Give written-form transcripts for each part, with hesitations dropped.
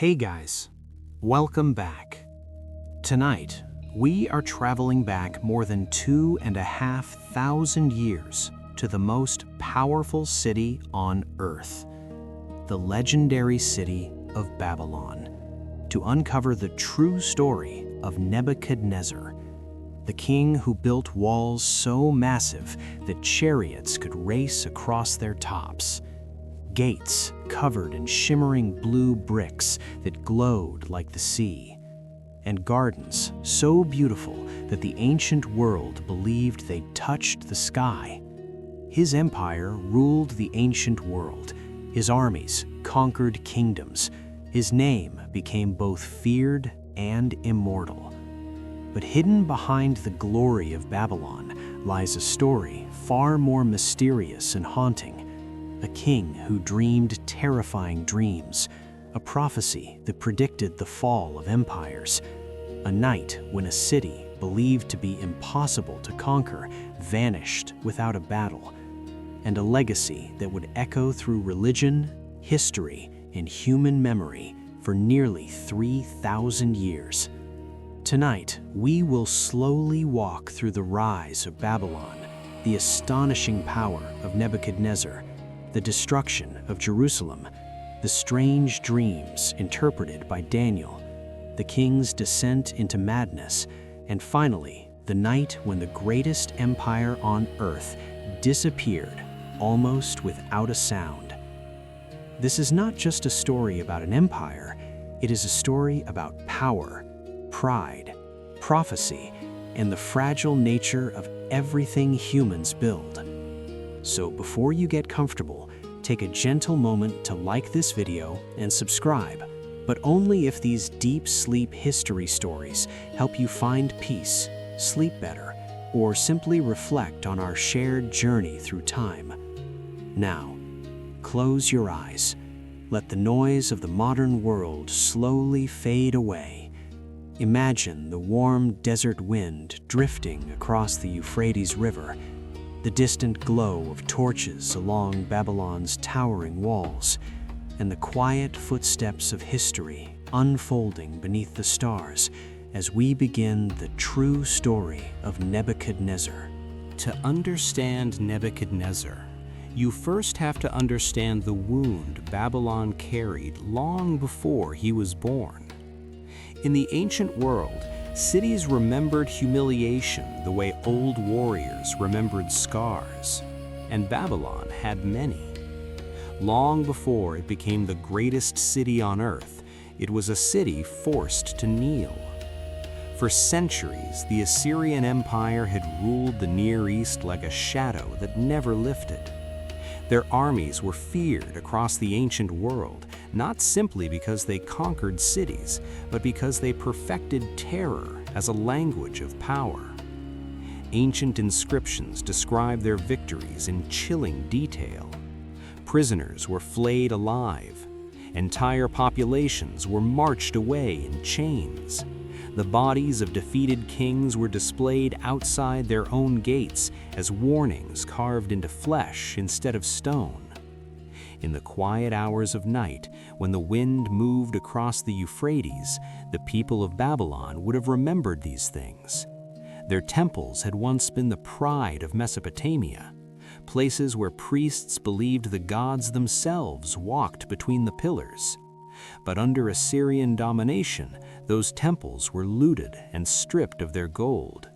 Hey guys, welcome back. Tonight, we are traveling back more than 2,500 years to the most powerful city on Earth, the legendary city of Babylon, to uncover the true story of Nebuchadnezzar, the king who built walls so massive that chariots could race across their tops, gates covered in shimmering blue bricks that glowed like the sea, and gardens so beautiful that the ancient world believed they touched the sky. His empire ruled the ancient world. His armies conquered kingdoms. His name became both feared and immortal. But hidden behind the glory of Babylon lies a story far more mysterious and haunting. A king who dreamed terrifying dreams, a prophecy that predicted the fall of empires, a night when a city believed to be impossible to conquer vanished without a battle, and a legacy that would echo through religion, history, and human memory for nearly 3,000 years. Tonight, we will slowly walk through the rise of Babylon, the astonishing power of Nebuchadnezzar, the destruction of Jerusalem, the strange dreams interpreted by Daniel, the king's descent into madness, and finally, the night when the greatest empire on earth disappeared almost without a sound. This is not just a story about an empire, it is a story about power, pride, prophecy, and the fragile nature of everything humans build. So before you get comfortable, take a gentle moment to like this video and subscribe, but only if these deep sleep history stories help you find peace, sleep better, or simply reflect on our shared journey through time. Now, close your eyes. Let the noise of the modern world slowly fade away. Imagine the warm desert wind drifting across the Euphrates River, the distant glow of torches along Babylon's towering walls, and the quiet footsteps of history unfolding beneath the stars as we begin the true story of Nebuchadnezzar. To understand Nebuchadnezzar, you first have to understand the wound Babylon carried long before he was born. In the ancient world, cities remembered humiliation the way old warriors remembered scars, and Babylon had many. Long before it became the greatest city on earth, it was a city forced to kneel. For centuries, the Assyrian Empire had ruled the Near East like a shadow that never lifted. Their armies were feared across the ancient world, not simply because they conquered cities, but because they perfected terror as a language of power. Ancient inscriptions describe their victories in chilling detail. Prisoners were flayed alive. Entire populations were marched away in chains. The bodies of defeated kings were displayed outside their own gates as warnings carved into flesh instead of stone. In the quiet hours of night, when the wind moved across the Euphrates, the people of Babylon would have remembered these things. Their temples had once been the pride of Mesopotamia, places where priests believed the gods themselves walked between the pillars. But under Assyrian domination, those temples were looted and stripped of their gold.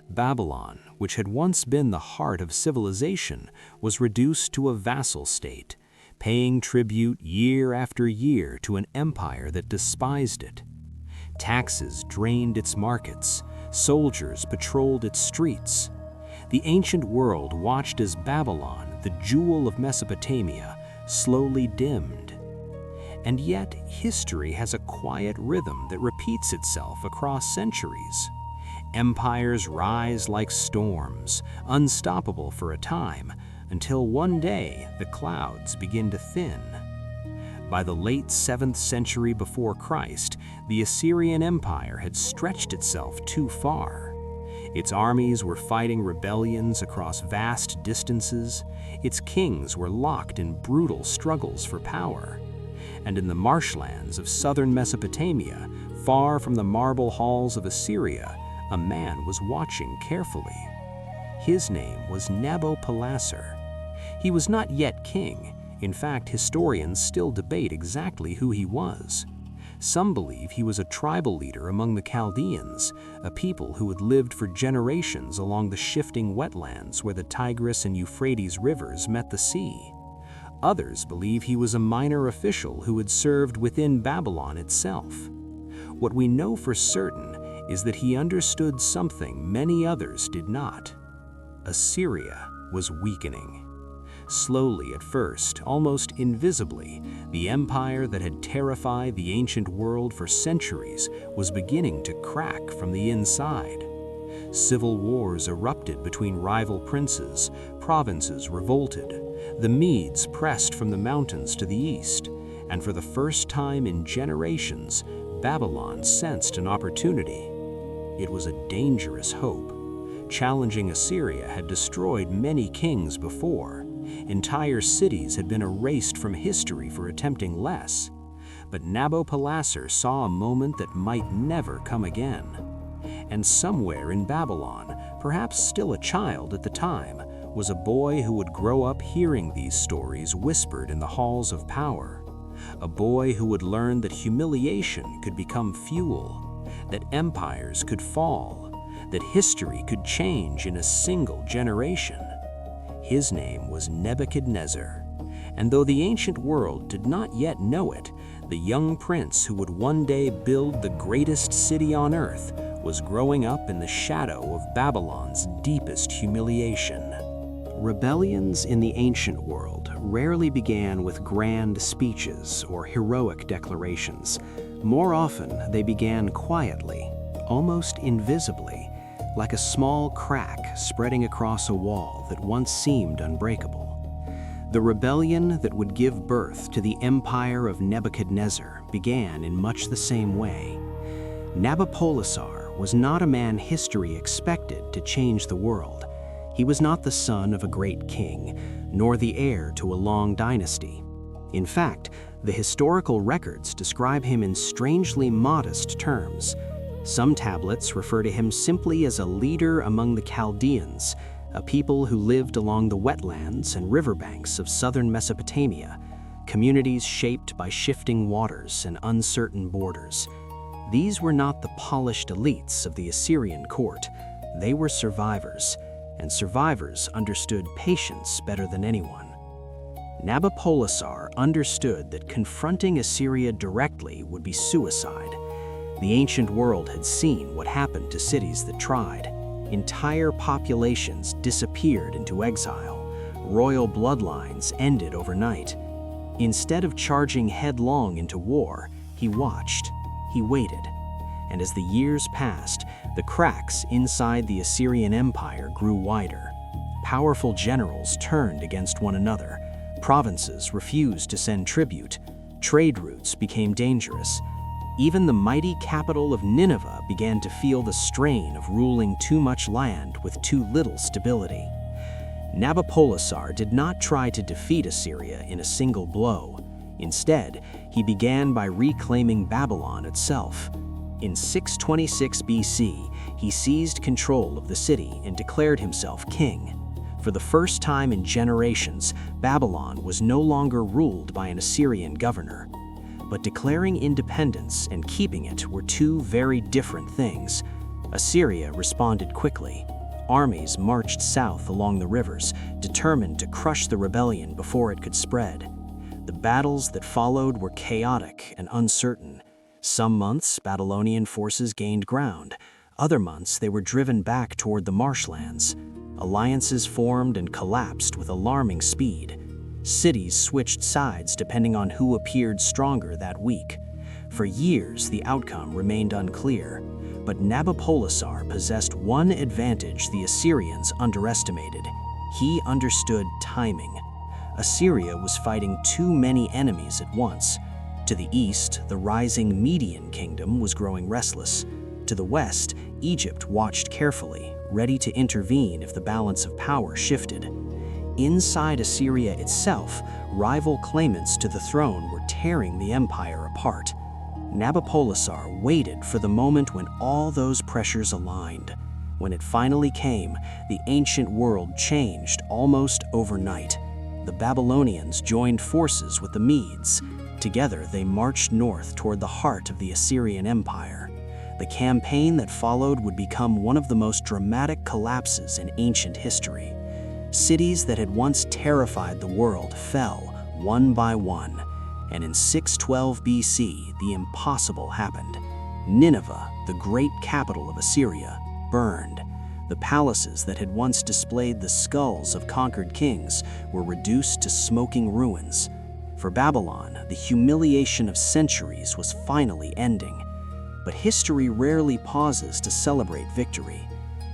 Babylon, which had once been the heart of civilization, was reduced to a vassal state, paying tribute year after year to an empire that despised it. Taxes drained its markets, soldiers patrolled its streets. The ancient world watched as Babylon, the jewel of Mesopotamia, slowly dimmed. And yet, history has a quiet rhythm that repeats itself across centuries. Empires rise like storms, unstoppable for a time, until one day the clouds begin to thin. By the late 7th century before Christ, the Assyrian Empire had stretched itself too far. Its armies were fighting rebellions across vast distances. Its kings were locked in brutal struggles for power. and in the marshlands of southern Mesopotamia, far from the marble halls of Assyria, a man was watching carefully. His name was Nabopolassar. He was not yet king. In fact, historians still debate exactly who he was. Some believe he was a tribal leader among the Chaldeans, a people who had lived for generations along the shifting wetlands where the Tigris and Euphrates rivers met the sea. Others believe he was a minor official who had served within Babylon itself. What we know for certain is that he understood something many others did not. Assyria was weakening. Slowly at first, almost invisibly, the empire that had terrified the ancient world for centuries was beginning to crack from the inside. Civil wars erupted between rival princes, provinces revolted, the Medes pressed from the mountains to the east, and for the first time in generations, Babylon sensed an opportunity. It was a dangerous hope. Challenging Assyria had destroyed many kings before. Entire cities had been erased from history for attempting less. But Nabopolassar saw a moment that might never come again. And somewhere in Babylon, perhaps still a child at the time, was a boy who would grow up hearing these stories whispered in the halls of power. A boy who would learn that humiliation could become fuel, that empires could fall, that history could change in a single generation. His name was Nebuchadnezzar, and though the ancient world did not yet know it, the young prince who would one day build the greatest city on earth was growing up in the shadow of Babylon's deepest humiliation. Rebellions in the ancient world rarely began with grand speeches or heroic declarations. More often, they began quietly, almost invisibly, like a small crack spreading across a wall that once seemed unbreakable. The rebellion that would give birth to the empire of Nebuchadnezzar began in much the same way. Nabopolassar was not a man history expected to change the world. He was not the son of a great king, nor the heir to a long dynasty. In fact, the historical records describe him in strangely modest terms. Some tablets refer to him simply as a leader among the Chaldeans, a people who lived along the wetlands and riverbanks of southern Mesopotamia, communities shaped by shifting waters and uncertain borders. These were not the polished elites of the Assyrian court. They were survivors, and survivors understood patience better than anyone. Nabopolassar understood that confronting Assyria directly would be suicide. The ancient world had seen what happened to cities that tried. Entire populations disappeared into exile. Royal bloodlines ended overnight. Instead of charging headlong into war, he watched, he waited. And as the years passed, the cracks inside the Assyrian Empire grew wider. Powerful generals turned against one another. Provinces refused to send tribute. Trade routes became dangerous. Even the mighty capital of Nineveh began to feel the strain of ruling too much land with too little stability. Nabopolassar did not try to defeat Assyria in a single blow. Instead, he began by reclaiming Babylon itself. In 626 BC, he seized control of the city and declared himself king. For the first time in generations, Babylon was no longer ruled by an Assyrian governor. But declaring independence and keeping it were two very different things. Assyria responded quickly. Armies marched south along the rivers, determined to crush the rebellion before it could spread. The battles that followed were chaotic and uncertain. Some months, Babylonian forces gained ground. Other months, they were driven back toward the marshlands. Alliances formed and collapsed with alarming speed. Cities switched sides depending on who appeared stronger that week. For years, the outcome remained unclear, but Nabopolassar possessed one advantage the Assyrians underestimated. He understood timing. Assyria was fighting too many enemies at once. To the east, the rising Median kingdom was growing restless. To the west, Egypt watched carefully, ready to intervene if the balance of power shifted. Inside Assyria itself, rival claimants to the throne were tearing the empire apart. Nabopolassar waited for the moment when all those pressures aligned. When it finally came, the ancient world changed almost overnight. The Babylonians joined forces with the Medes. Together, they marched north toward the heart of the Assyrian Empire. The campaign that followed would become one of the most dramatic collapses in ancient history. Cities that had once terrified the world fell one by one, and in 612 BC, the impossible happened. Nineveh, the great capital of Assyria, burned. The palaces that had once displayed the skulls of conquered kings were reduced to smoking ruins. For Babylon, the humiliation of centuries was finally ending. But history rarely pauses to celebrate victory,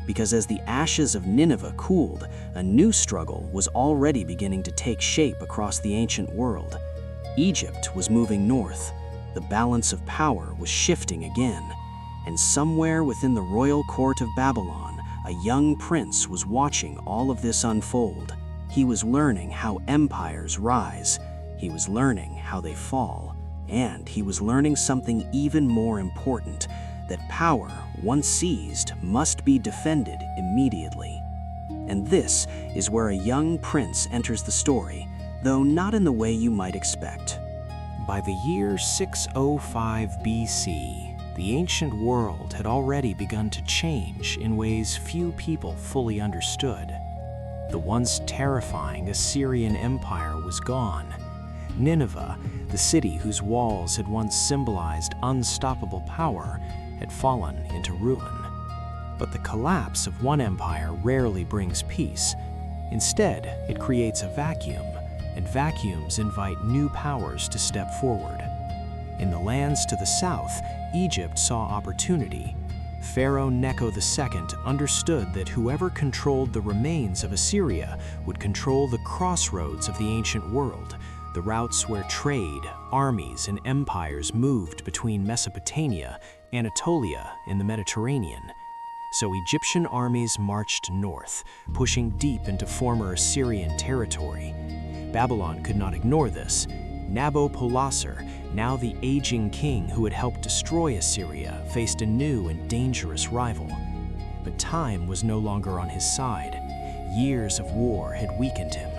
because as the ashes of Nineveh cooled, a new struggle was already beginning to take shape across the ancient world. Egypt was moving north. The balance of power was shifting again. And somewhere within the royal court of Babylon, a young prince was watching all of this unfold. He was learning how empires rise. He was learning how they fall. And he was learning something even more important, that power, once seized, must be defended immediately. And this is where a young prince enters the story, though not in the way you might expect. By the year 605 BC, the ancient world had already begun to change in ways few people fully understood. The once terrifying Assyrian Empire was gone. Nineveh, the city whose walls had once symbolized unstoppable power, had fallen into ruin. But the collapse of one empire rarely brings peace. Instead, it creates a vacuum, and vacuums invite new powers to step forward. In the lands to the south, Egypt saw opportunity. Pharaoh Necho II understood that whoever controlled the remains of Assyria would control the crossroads of the ancient world, the routes where trade, armies, and empires moved between Mesopotamia, Anatolia, and the Mediterranean. So Egyptian armies marched north, pushing deep into former Assyrian territory. Babylon could not ignore this. Nabopolassar, now the aging king who had helped destroy Assyria, faced a new and dangerous rival. But time was no longer on his side. Years of war had weakened him.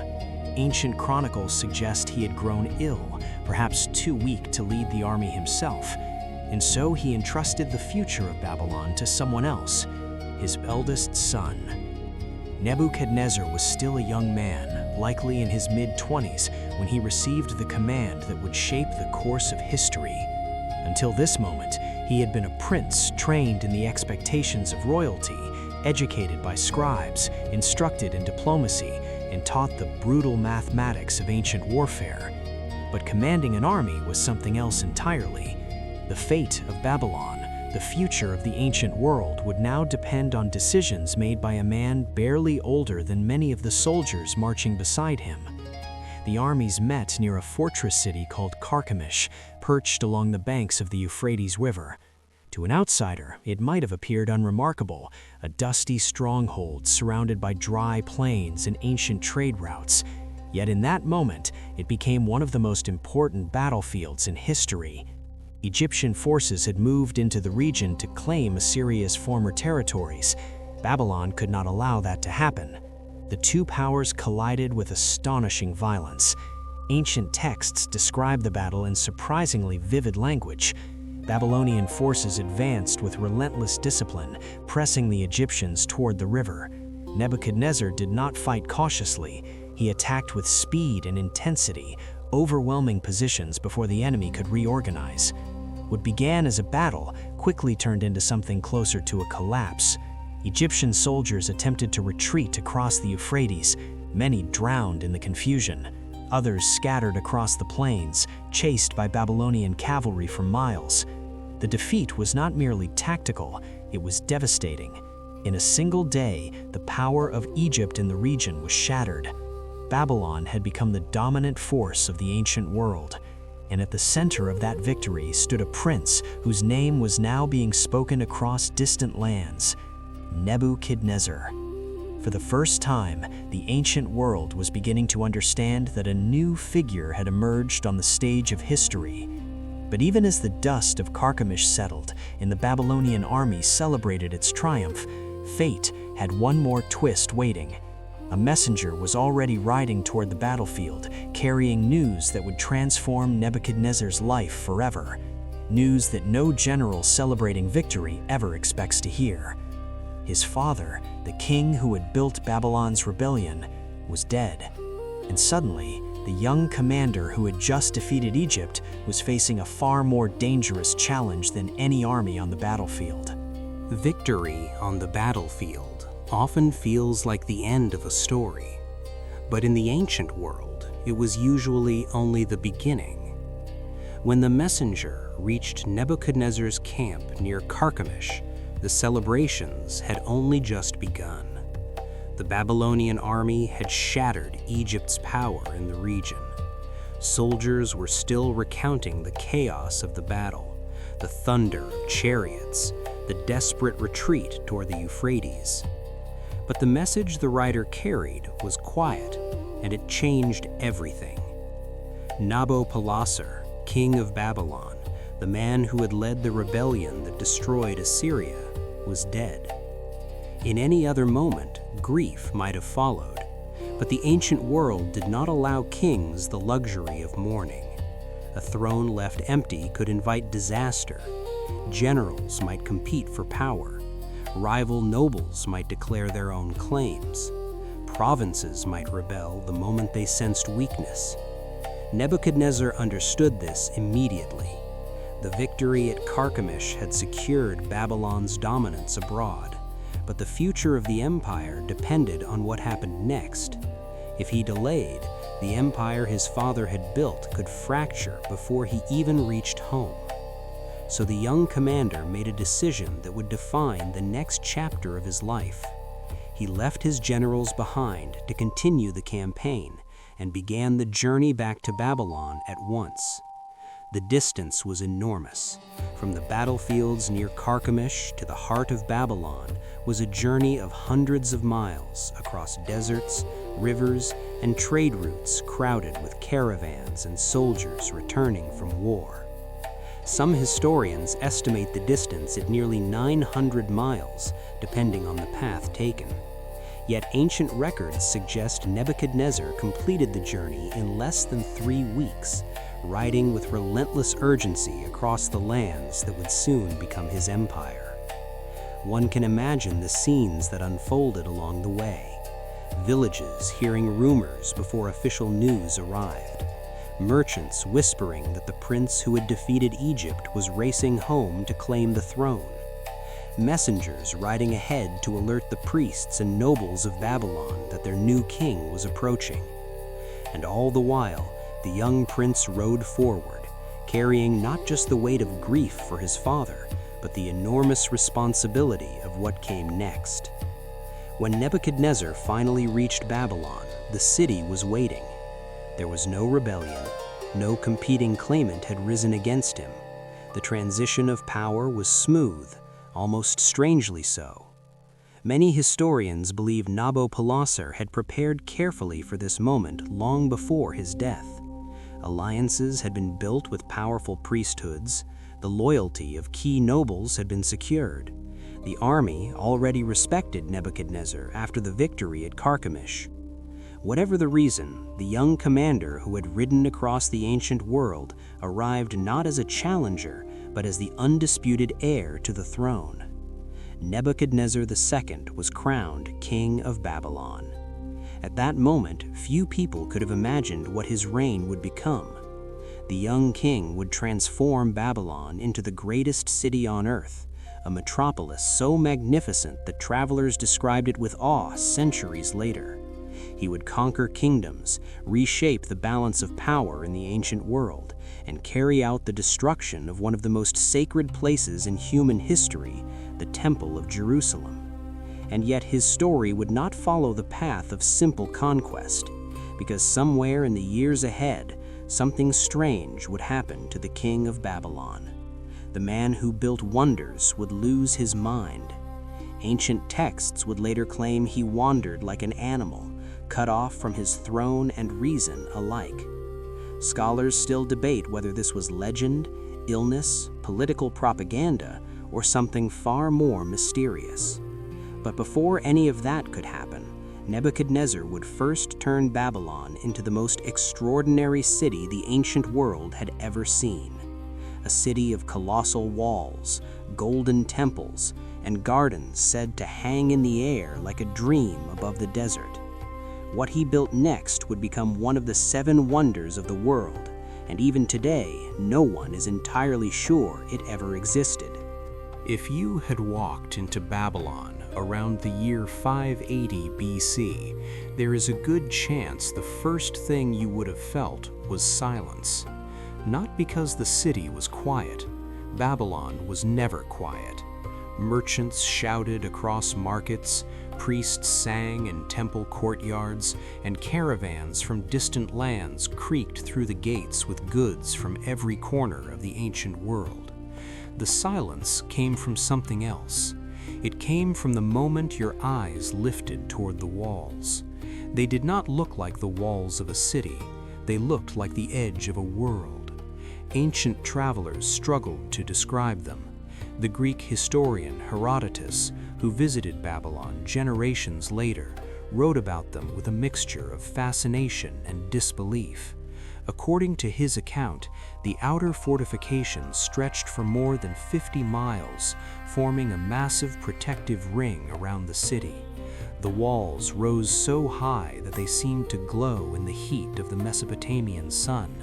Ancient chronicles suggest he had grown ill, perhaps too weak to lead the army himself, and so he entrusted the future of Babylon to someone else, his eldest son. Nebuchadnezzar was still a young man, likely in his mid-20s, when he received the command that would shape the course of history. Until this moment, he had been a prince trained in the expectations of royalty, educated by scribes, instructed in diplomacy, and taught the brutal mathematics of ancient warfare. But commanding an army was something else entirely. The fate of Babylon, the future of the ancient world, would now depend on decisions made by a man barely older than many of the soldiers marching beside him. The armies met near a fortress city called Carchemish, perched along the banks of the Euphrates River. To an outsider, it might have appeared unremarkable, a dusty stronghold surrounded by dry plains and ancient trade routes. Yet in that moment, it became one of the most important battlefields in history. Egyptian forces had moved into the region to claim Assyria's former territories. Babylon could not allow that to happen. The two powers collided with astonishing violence. Ancient texts describe the battle in surprisingly vivid language. Babylonian forces advanced with relentless discipline, pressing the Egyptians toward the river. Nebuchadnezzar did not fight cautiously. He attacked with speed and intensity, overwhelming positions before the enemy could reorganize. What began as a battle quickly turned into something closer to a collapse. Egyptian soldiers attempted to retreat across the Euphrates. Many drowned in the confusion. Others scattered across the plains, chased by Babylonian cavalry for miles. The defeat was not merely tactical, it was devastating. In a single day, the power of Egypt in the region was shattered. Babylon had become the dominant force of the ancient world, and at the center of that victory stood a prince whose name was now being spoken across distant lands, Nebuchadnezzar. For the first time, the ancient world was beginning to understand that a new figure had emerged on the stage of history. But even as the dust of Carchemish settled and the Babylonian army celebrated its triumph, fate had one more twist waiting. A messenger was already riding toward the battlefield, carrying news that would transform Nebuchadnezzar's life forever. News that no general celebrating victory ever expects to hear. His father, the king who had built Babylon's rebellion, was dead. And suddenly, the young commander who had just defeated Egypt was facing a far more dangerous challenge than any army on the battlefield. Victory on the battlefield often feels like the end of a story, but in the ancient world, it was usually only the beginning. When the messenger reached Nebuchadnezzar's camp near Carchemish, the celebrations had only just begun. The Babylonian army had shattered Egypt's power in the region. Soldiers were still recounting the chaos of the battle, the thunder of chariots, the desperate retreat toward the Euphrates. But the message the writer carried was quiet, and it changed everything. Nabopolassar, king of Babylon, the man who had led the rebellion that destroyed Assyria, was dead. In any other moment, grief might have followed, but the ancient world did not allow kings the luxury of mourning. A throne left empty could invite disaster. Generals might compete for power. Rival nobles might declare their own claims. Provinces might rebel the moment they sensed weakness. Nebuchadnezzar understood this immediately. The victory at Carchemish had secured Babylon's dominance abroad, but the future of the empire depended on what happened next. If he delayed, the empire his father had built could fracture before he even reached home. So the young commander made a decision that would define the next chapter of his life. He left his generals behind to continue the campaign and began the journey back to Babylon at once. The distance was enormous. From the battlefields near Carchemish to the heart of Babylon was a journey of hundreds of miles across deserts, rivers, and trade routes crowded with caravans and soldiers returning from war. Some historians estimate the distance at nearly 900 miles, depending on the path taken. Yet ancient records suggest Nebuchadnezzar completed the journey in less than 3 weeks, riding with relentless urgency across the lands that would soon become his empire. One can imagine the scenes that unfolded along the way. Villages hearing rumors before official news arrived. Merchants whispering that the prince who had defeated Egypt was racing home to claim the throne. Messengers riding ahead to alert the priests and nobles of Babylon that their new king was approaching. And all the while, the young prince rode forward, carrying not just the weight of grief for his father, but the enormous responsibility of what came next. When Nebuchadnezzar finally reached Babylon, the city was waiting. There was no rebellion, no competing claimant had risen against him. The transition of power was smooth, almost strangely so. Many historians believe Nabopolassar had prepared carefully for this moment long before his death. Alliances had been built with powerful priesthoods, the loyalty of key nobles had been secured. The army already respected Nebuchadnezzar after the victory at Carchemish. Whatever the reason, the young commander who had ridden across the ancient world arrived not as a challenger, but as the undisputed heir to the throne. Nebuchadnezzar II was crowned king of Babylon. At that moment, few people could have imagined what his reign would become. The young king would transform Babylon into the greatest city on earth, a metropolis so magnificent that travelers described it with awe centuries later. He would conquer kingdoms, reshape the balance of power in the ancient world, and carry out the destruction of one of the most sacred places in human history, the Temple of Jerusalem. And yet his story would not follow the path of simple conquest, because somewhere in the years ahead, something strange would happen to the king of Babylon. The man who built wonders would lose his mind. Ancient texts would later claim he wandered like an animal, cut off from his throne and reason alike. Scholars still debate whether this was legend, illness, political propaganda, or something far more mysterious. But before any of that could happen, Nebuchadnezzar would first turn Babylon into the most extraordinary city the ancient world had ever seen. A city of colossal walls, golden temples, and gardens said to hang in the air like a dream above the desert. What he built next would become one of the 7 wonders of the world, and even today, no one is entirely sure it ever existed. If you had walked into Babylon around the year 580 BC, there is a good chance the first thing you would have felt was silence. Not because the city was quiet. Babylon was never quiet. Merchants shouted across markets, priests sang in temple courtyards, and caravans from distant lands creaked through the gates with goods from every corner of the ancient world. The silence came from something else. It came from the moment your eyes lifted toward the walls. They did not look like the walls of a city. They looked like the edge of a world. Ancient travelers struggled to describe them. The Greek historian Herodotus, who visited Babylon generations later, wrote about them with a mixture of fascination and disbelief. According to his account, the outer fortifications stretched for more than 50 miles, forming a massive protective ring around the city. The walls rose so high that they seemed to glow in the heat of the Mesopotamian sun,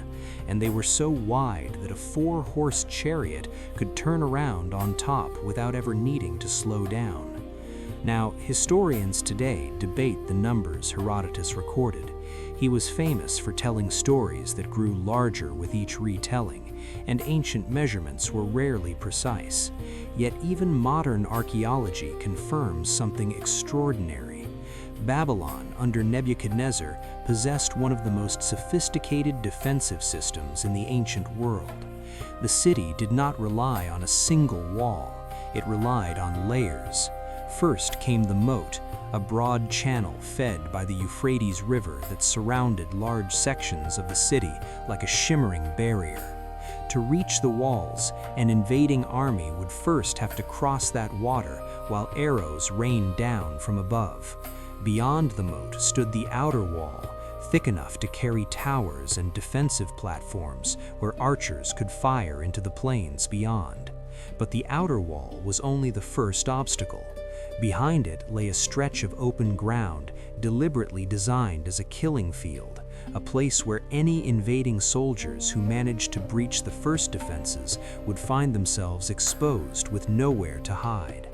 and they were so wide that a 4-horse chariot could turn around on top without ever needing to slow down. Now, historians today debate the numbers Herodotus recorded. He was famous for telling stories that grew larger with each retelling, and ancient measurements were rarely precise. Yet even modern archaeology confirms something extraordinary. Babylon, under Nebuchadnezzar, possessed one of the most sophisticated defensive systems in the ancient world. The city did not rely on a single wall. It relied on layers. First came the moat, a broad channel fed by the Euphrates River that surrounded large sections of the city like a shimmering barrier. To reach the walls, an invading army would first have to cross that water while arrows rained down from above. Beyond the moat stood the outer wall, thick enough to carry towers and defensive platforms where archers could fire into the plains beyond. But the outer wall was only the first obstacle. Behind it lay a stretch of open ground deliberately designed as a killing field, a place where any invading soldiers who managed to breach the first defenses would find themselves exposed with nowhere to hide.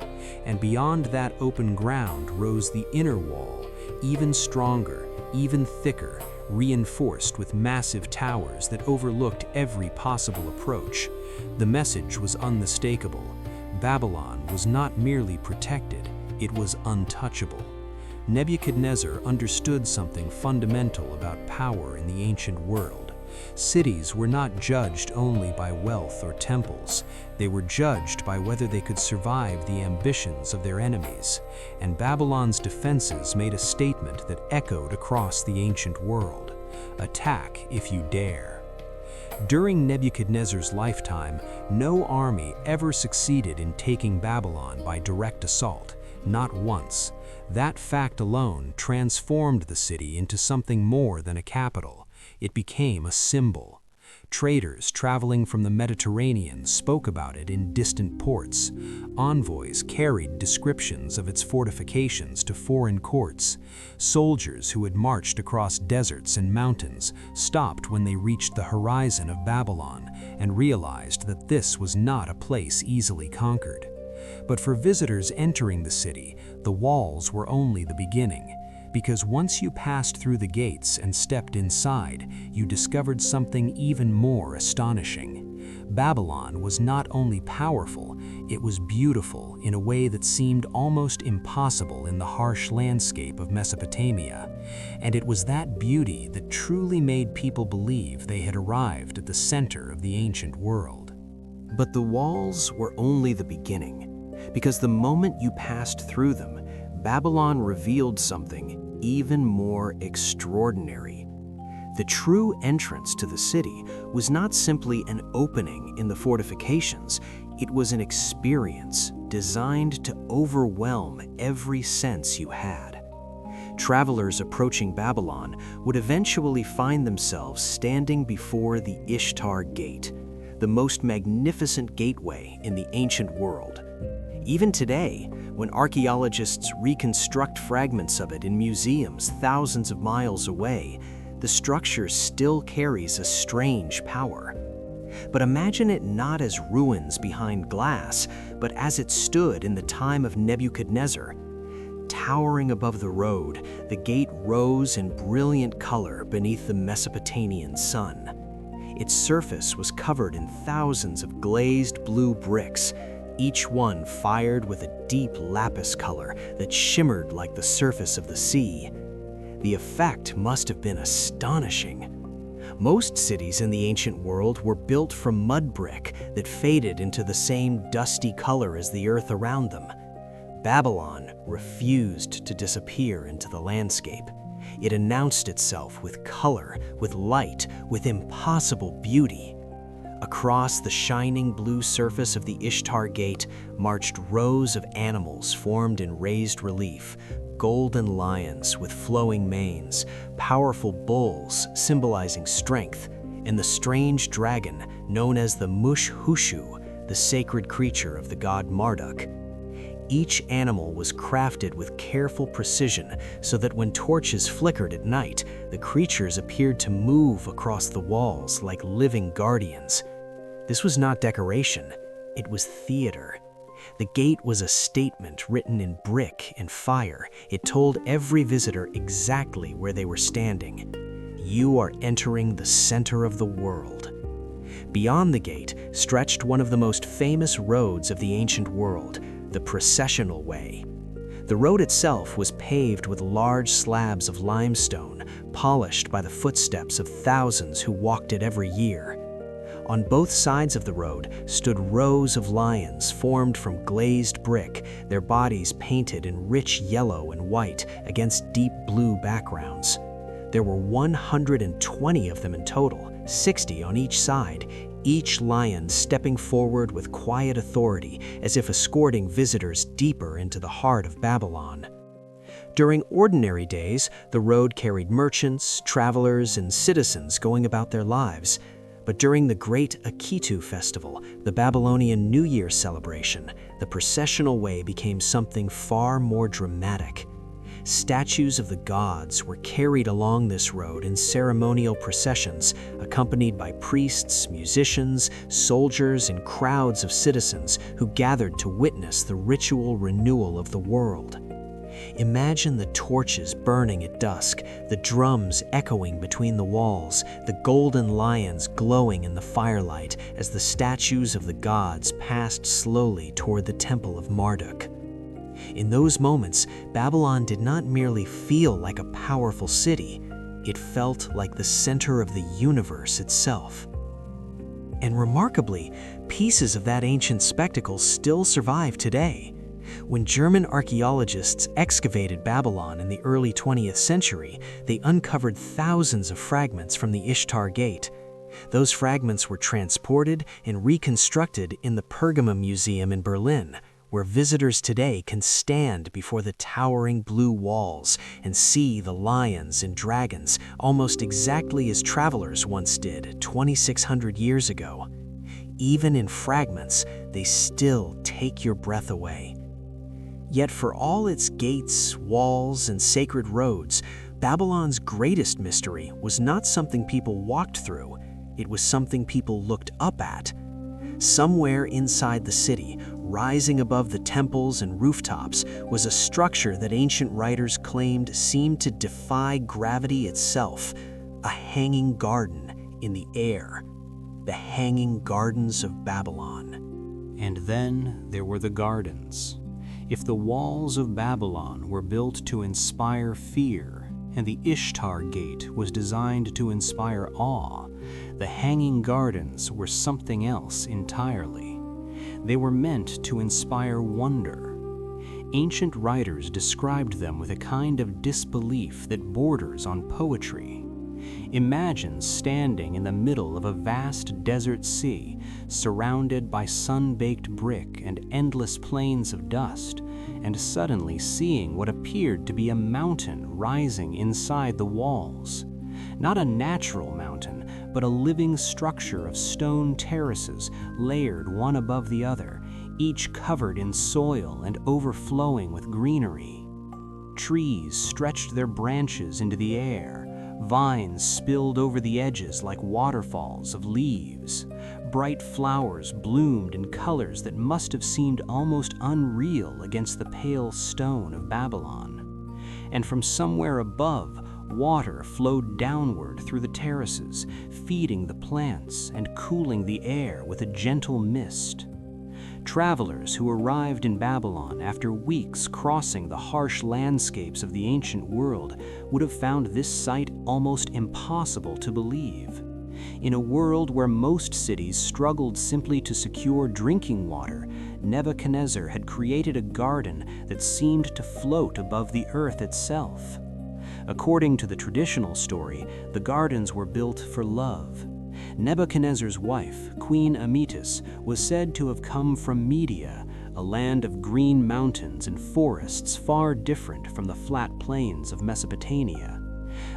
And beyond that open ground rose the inner wall, even stronger, even thicker, reinforced with massive towers that overlooked every possible approach. The message was unmistakable. Babylon was not merely protected, it was untouchable. Nebuchadnezzar understood something fundamental about power in the ancient world. Cities were not judged only by wealth or temples. They were judged by whether they could survive the ambitions of their enemies. And Babylon's defenses made a statement that echoed across the ancient world: attack if you dare. During Nebuchadnezzar's lifetime, no army ever succeeded in taking Babylon by direct assault, not once. That fact alone transformed the city into something more than a capital. It became a symbol. Traders traveling from the Mediterranean spoke about it in distant ports. Envoys carried descriptions of its fortifications to foreign courts. Soldiers who had marched across deserts and mountains stopped when they reached the horizon of Babylon and realized that this was not a place easily conquered. But for visitors entering the city, the walls were only the beginning. Because once you passed through the gates and stepped inside, you discovered something even more astonishing. Babylon was not only powerful, it was beautiful in a way that seemed almost impossible in the harsh landscape of Mesopotamia. And it was that beauty that truly made people believe they had arrived at the center of the ancient world. But the walls were only the beginning. Because the moment you passed through them, Babylon revealed something even more extraordinary. The true entrance to the city was not simply an opening in the fortifications, it was an experience designed to overwhelm every sense you had. Travelers approaching Babylon would eventually find themselves standing before the Ishtar Gate, the most magnificent gateway in the ancient world. Even today, when archaeologists reconstruct fragments of it in museums thousands of miles away, the structure still carries a strange power. But imagine it not as ruins behind glass, but as it stood in the time of Nebuchadnezzar. Towering above the road, the gate rose in brilliant color beneath the Mesopotamian sun. Its surface was covered in thousands of glazed blue bricks, each one fired with a deep lapis color that shimmered like the surface of the sea. The effect must have been astonishing. Most cities in the ancient world were built from mud brick that faded into the same dusty color as the earth around them. Babylon refused to disappear into the landscape. It announced itself with color, with light, with impossible beauty. Across the shining blue surface of the Ishtar Gate marched rows of animals formed in raised relief, golden lions with flowing manes, powerful bulls symbolizing strength, and the strange dragon known as the Mush-Hushu, the sacred creature of the god Marduk. Each animal was crafted with careful precision so that when torches flickered at night, the creatures appeared to move across the walls like living guardians. This was not decoration, it was theater. The gate was a statement written in brick and fire. It told every visitor exactly where they were standing. You are entering the center of the world. Beyond the gate stretched one of the most famous roads of the ancient world, the processional way. The road itself was paved with large slabs of limestone, polished by the footsteps of thousands who walked it every year. On both sides of the road stood rows of lions formed from glazed brick, their bodies painted in rich yellow and white against deep blue backgrounds. There were 120 of them in total, 60 on each side, each lion stepping forward with quiet authority as if escorting visitors deeper into the heart of Babylon. During ordinary days, the road carried merchants, travelers, and citizens going about their lives. But during the great Akitu festival, the Babylonian New Year celebration, the processional way became something far more dramatic. Statues of the gods were carried along this road in ceremonial processions, accompanied by priests, musicians, soldiers, and crowds of citizens who gathered to witness the ritual renewal of the world. Imagine the torches burning at dusk, the drums echoing between the walls, the golden lions glowing in the firelight as the statues of the gods passed slowly toward the temple of Marduk. In those moments, Babylon did not merely feel like a powerful city, it felt like the center of the universe itself. And remarkably, pieces of that ancient spectacle still survive today. When German archaeologists excavated Babylon in the early 20th century, they uncovered thousands of fragments from the Ishtar Gate. Those fragments were transported and reconstructed in the Pergamon Museum in Berlin, where visitors today can stand before the towering blue walls and see the lions and dragons almost exactly as travelers once did 2,600 years ago. Even in fragments, they still take your breath away. Yet for all its gates, walls, and sacred roads, Babylon's greatest mystery was not something people walked through, it was something people looked up at. Somewhere inside the city, rising above the temples and rooftops, was a structure that ancient writers claimed seemed to defy gravity itself, a hanging garden in the air, the Hanging Gardens of Babylon. And then there were the gardens. If the walls of Babylon were built to inspire fear, and the Ishtar Gate was designed to inspire awe, the Hanging Gardens were something else entirely. They were meant to inspire wonder. Ancient writers described them with a kind of disbelief that borders on poetry. Imagine standing in the middle of a vast desert sea, surrounded by sun-baked brick and endless plains of dust, and suddenly seeing what appeared to be a mountain rising inside the walls. Not a natural mountain, but a living structure of stone terraces layered one above the other, each covered in soil and overflowing with greenery. Trees stretched their branches into the air. Vines spilled over the edges like waterfalls of leaves. Bright flowers bloomed in colors that must have seemed almost unreal against the pale stone of Babylon. And from somewhere above, water flowed downward through the terraces, feeding the plants and cooling the air with a gentle mist. Travelers who arrived in Babylon after weeks crossing the harsh landscapes of the ancient world would have found this sight almost impossible to believe. In a world where most cities struggled simply to secure drinking water, Nebuchadnezzar had created a garden that seemed to float above the earth itself. According to the traditional story, the gardens were built for love. Nebuchadnezzar's wife, Queen Amytis, was said to have come from Media, a land of green mountains and forests far different from the flat plains of Mesopotamia.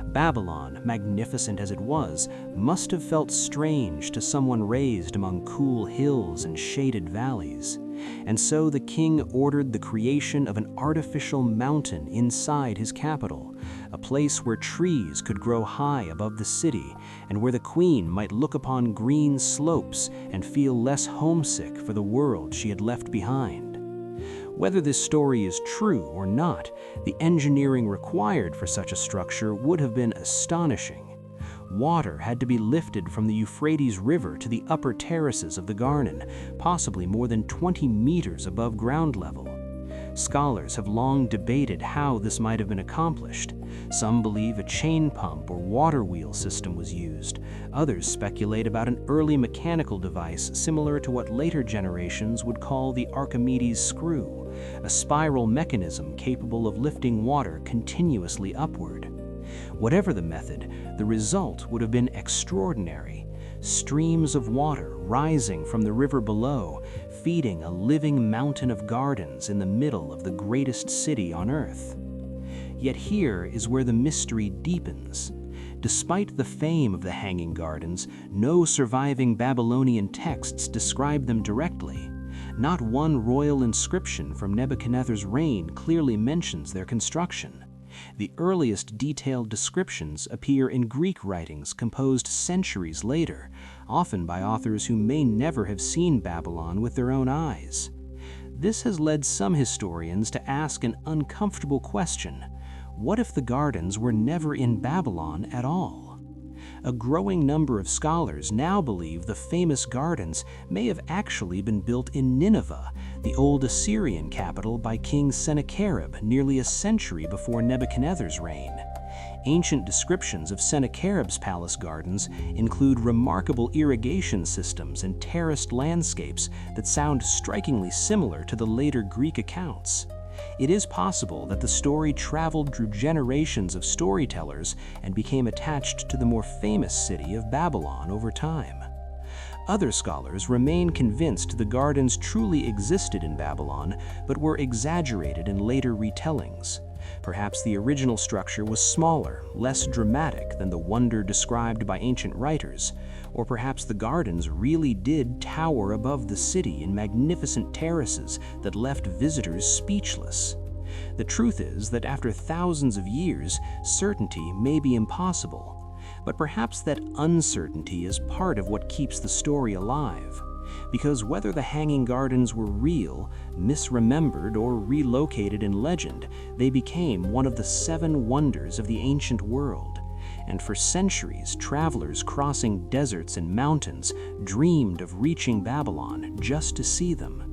Babylon, magnificent as it was, must have felt strange to someone raised among cool hills and shaded valleys. And so the king ordered the creation of an artificial mountain inside his capital, a place where trees could grow high above the city and where the queen might look upon green slopes and feel less homesick for the world she had left behind. Whether this story is true or not, the engineering required for such a structure would have been astonishing. Water had to be lifted from the Euphrates River to the upper terraces of the garden, possibly more than 20 meters above ground level. Scholars have long debated how this might have been accomplished. Some believe a chain pump or water wheel system was used. Others speculate about an early mechanical device similar to what later generations would call the Archimedes screw, a spiral mechanism capable of lifting water continuously upward. Whatever the method, the result would have been extraordinary. Streams of water rising from the river below, feeding a living mountain of gardens in the middle of the greatest city on earth. Yet here is where the mystery deepens. Despite the fame of the Hanging Gardens, no surviving Babylonian texts describe them directly. Not one royal inscription from Nebuchadnezzar's reign clearly mentions their construction. The earliest detailed descriptions appear in Greek writings composed centuries later, often by authors who may never have seen Babylon with their own eyes. This has led some historians to ask an uncomfortable question: what if the gardens were never in Babylon at all? A growing number of scholars now believe the famous gardens may have actually been built in Nineveh, the old Assyrian capital, by King Sennacherib nearly a century before Nebuchadnezzar's reign. Ancient descriptions of Sennacherib's palace gardens include remarkable irrigation systems and terraced landscapes that sound strikingly similar to the later Greek accounts. It is possible that the story traveled through generations of storytellers and became attached to the more famous city of Babylon over time. Other scholars remain convinced the gardens truly existed in Babylon, but were exaggerated in later retellings. Perhaps the original structure was smaller, less dramatic than the wonder described by ancient writers, or perhaps the gardens really did tower above the city in magnificent terraces that left visitors speechless. The truth is that after thousands of years, certainty may be impossible, but perhaps that uncertainty is part of what keeps the story alive. Because whether the Hanging Gardens were real, misremembered, or relocated in legend, they became one of the 7 wonders of the ancient world. And for centuries, travelers crossing deserts and mountains dreamed of reaching Babylon just to see them.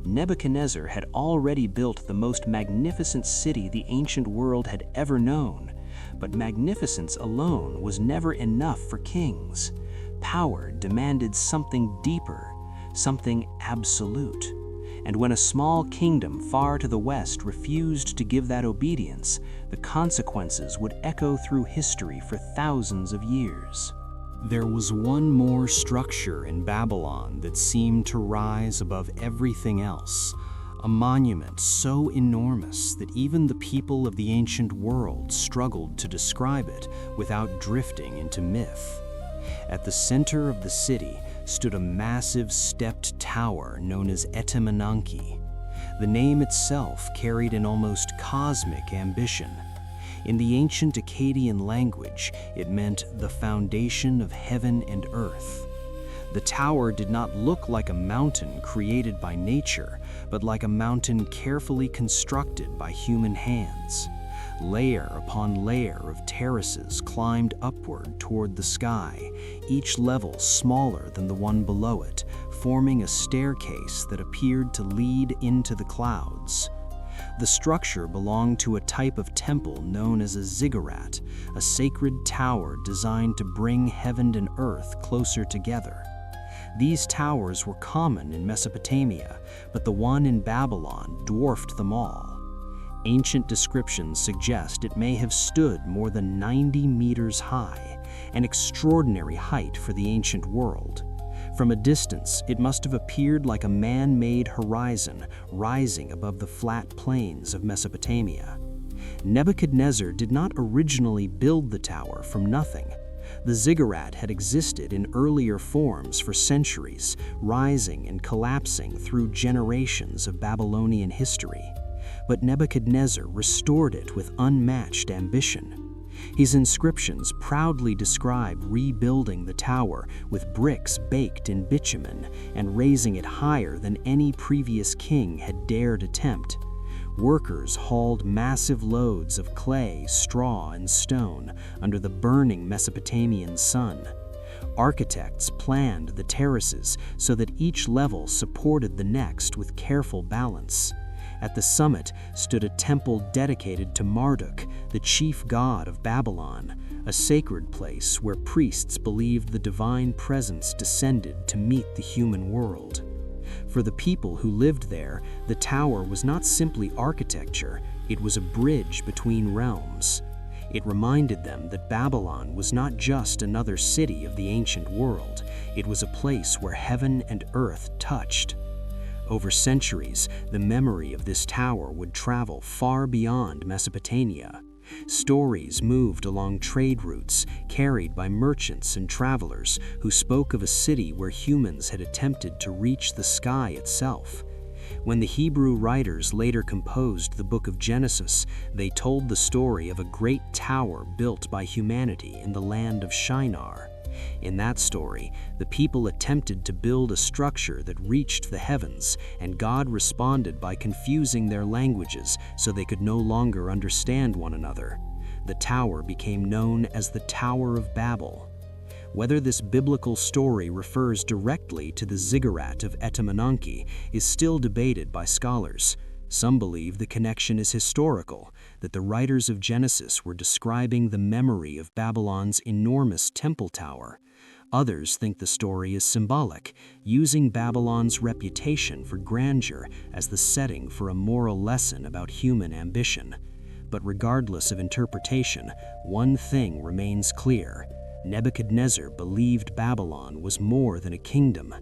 Nebuchadnezzar had already built the most magnificent city the ancient world had ever known. But magnificence alone was never enough for kings. Power demanded something deeper, something absolute. And when a small kingdom far to the west refused to give that obedience, the consequences would echo through history for thousands of years. There was one more structure in Babylon that seemed to rise above everything else, a monument so enormous that even the people of the ancient world struggled to describe it without drifting into myth. At the center of the city stood a massive stepped tower known as Etemenanki. The name itself carried an almost cosmic ambition. In the ancient Akkadian language, it meant the foundation of heaven and earth. The tower did not look like a mountain created by nature, but like a mountain carefully constructed by human hands. Layer upon layer of terraces climbed upward toward the sky, each level smaller than the one below it, forming a staircase that appeared to lead into the clouds. The structure belonged to a type of temple known as a ziggurat, a sacred tower designed to bring heaven and earth closer together. These towers were common in Mesopotamia, but the one in Babylon dwarfed them all. Ancient descriptions suggest it may have stood more than 90 meters high, an extraordinary height for the ancient world. From a distance, it must have appeared like a man-made horizon rising above the flat plains of Mesopotamia. Nebuchadnezzar did not originally build the tower from nothing. The ziggurat had existed in earlier forms for centuries, rising and collapsing through generations of Babylonian history. But Nebuchadnezzar restored it with unmatched ambition. His inscriptions proudly describe rebuilding the tower with bricks baked in bitumen and raising it higher than any previous king had dared attempt. Workers hauled massive loads of clay, straw, and stone under the burning Mesopotamian sun. Architects planned the terraces so that each level supported the next with careful balance. At the summit stood a temple dedicated to Marduk, the chief god of Babylon, a sacred place where priests believed the divine presence descended to meet the human world. For the people who lived there, the tower was not simply architecture, it was a bridge between realms. It reminded them that Babylon was not just another city of the ancient world, it was a place where heaven and earth touched. Over centuries, the memory of this tower would travel far beyond Mesopotamia. Stories moved along trade routes, carried by merchants and travelers who spoke of a city where humans had attempted to reach the sky itself. When the Hebrew writers later composed the book of Genesis, they told the story of a great tower built by humanity in the land of Shinar. In that story, the people attempted to build a structure that reached the heavens, and God responded by confusing their languages so they could no longer understand one another. The tower became known as the Tower of Babel. Whether this biblical story refers directly to the ziggurat of Etemenanki is still debated by scholars. Some believe the connection is historical, that the writers of Genesis were describing the memory of Babylon's enormous temple tower. Others think the story is symbolic, using Babylon's reputation for grandeur as the setting for a moral lesson about human ambition. But regardless of interpretation, one thing remains clear. Nebuchadnezzar believed Babylon was more than a kingdom.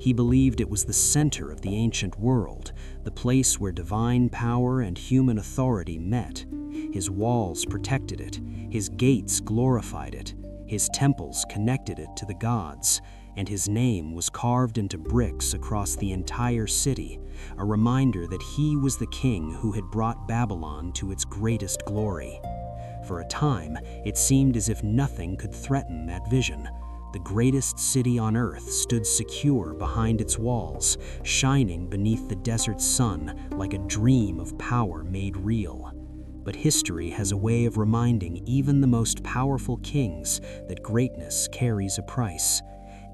He believed it was the center of the ancient world, the place where divine power and human authority met. His walls protected it, his gates glorified it, his temples connected it to the gods, and his name was carved into bricks across the entire city, a reminder that he was the king who had brought Babylon to its greatest glory. For a time, it seemed as if nothing could threaten that vision. The greatest city on earth stood secure behind its walls, shining beneath the desert sun like a dream of power made real. But history has a way of reminding even the most powerful kings that greatness carries a price.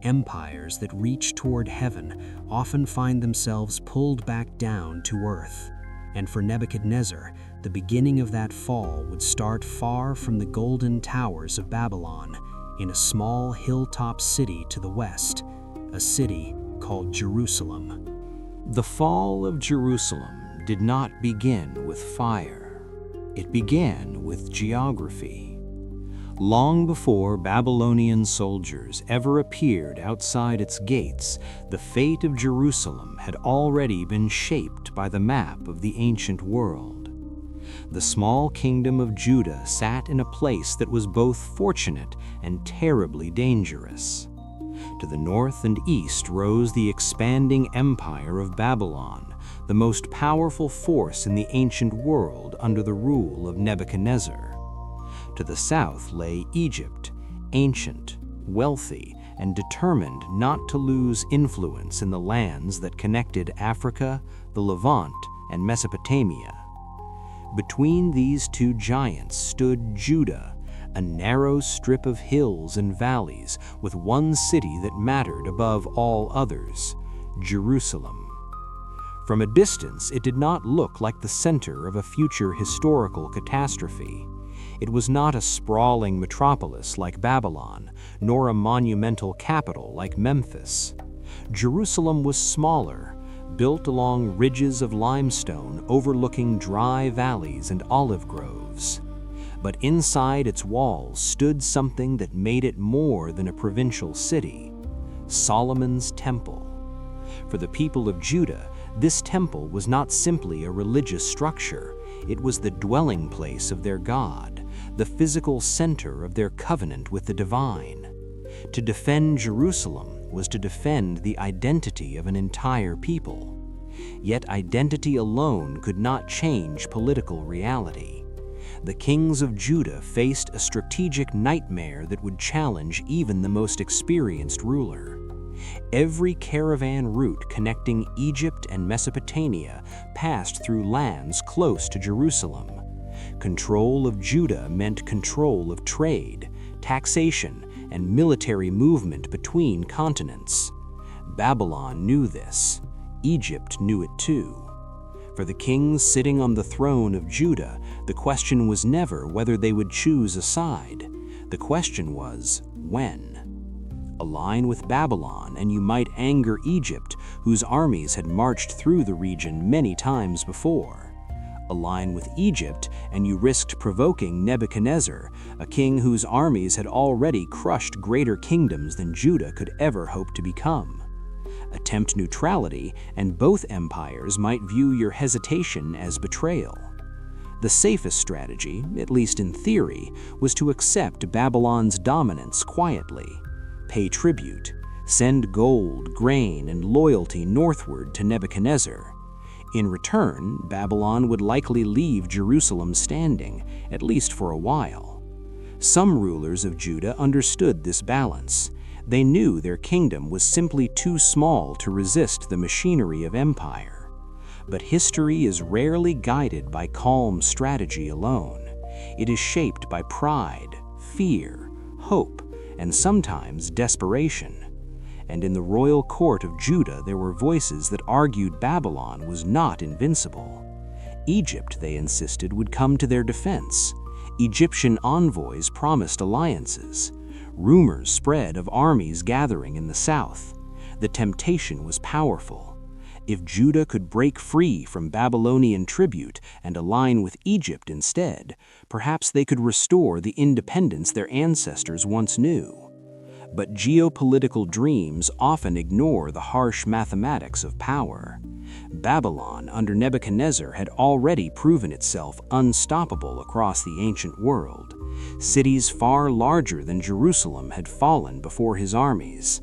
Empires that reach toward heaven often find themselves pulled back down to earth. And for Nebuchadnezzar, the beginning of that fall would start far from the golden towers of Babylon, in a small hilltop city to the west, a city called Jerusalem. The fall of Jerusalem did not begin with fire. It began with geography. Long before Babylonian soldiers ever appeared outside its gates, the fate of Jerusalem had already been shaped by the map of the ancient world. The small kingdom of Judah sat in a place that was both fortunate and terribly dangerous. To the north and east rose the expanding empire of Babylon, the most powerful force in the ancient world under the rule of Nebuchadnezzar. To the south lay Egypt, ancient, wealthy, and determined not to lose influence in the lands that connected Africa, the Levant, and Mesopotamia. Between these two giants stood Judah, a narrow strip of hills and valleys with one city that mattered above all others, Jerusalem. From a distance, it did not look like the center of a future historical catastrophe. It was not a sprawling metropolis like Babylon, nor a monumental capital like Memphis. Jerusalem was smaller, built along ridges of limestone overlooking dry valleys and olive groves. But inside its walls stood something that made it more than a provincial city: Solomon's Temple. For the people of Judah, this temple was not simply a religious structure. It was the dwelling place of their God, the physical center of their covenant with the divine. To defend Jerusalem was to defend the identity of an entire people. Yet identity alone could not change political reality. The kings of Judah faced a strategic nightmare that would challenge even the most experienced ruler. Every caravan route connecting Egypt and Mesopotamia passed through lands close to Jerusalem. Control of Judah meant control of trade, taxation, and military movement between continents. Babylon knew this. Egypt knew it too. For the kings sitting on the throne of Judah, the question was never whether they would choose a side. The question was, when? Align with Babylon, and you might anger Egypt, whose armies had marched through the region many times before. Align with Egypt, and you risked provoking Nebuchadnezzar, a king whose armies had already crushed greater kingdoms than Judah could ever hope to become. Attempt neutrality, and both empires might view your hesitation as betrayal. The safest strategy, at least in theory, was to accept Babylon's dominance quietly. Pay tribute, send gold, grain, and loyalty northward to Nebuchadnezzar. In return, Babylon would likely leave Jerusalem standing, at least for a while. Some rulers of Judah understood this balance. They knew their kingdom was simply too small to resist the machinery of empire. But history is rarely guided by calm strategy alone. It is shaped by pride, fear, hope, and sometimes desperation. And in the royal court of Judah there were voices that argued Babylon was not invincible. Egypt, they insisted, would come to their defense. Egyptian envoys promised alliances. Rumors spread of armies gathering in the south. The temptation was powerful. If Judah could break free from Babylonian tribute and align with Egypt instead, perhaps they could restore the independence their ancestors once knew. But geopolitical dreams often ignore the harsh mathematics of power. Babylon under Nebuchadnezzar had already proven itself unstoppable across the ancient world. Cities far larger than Jerusalem had fallen before his armies.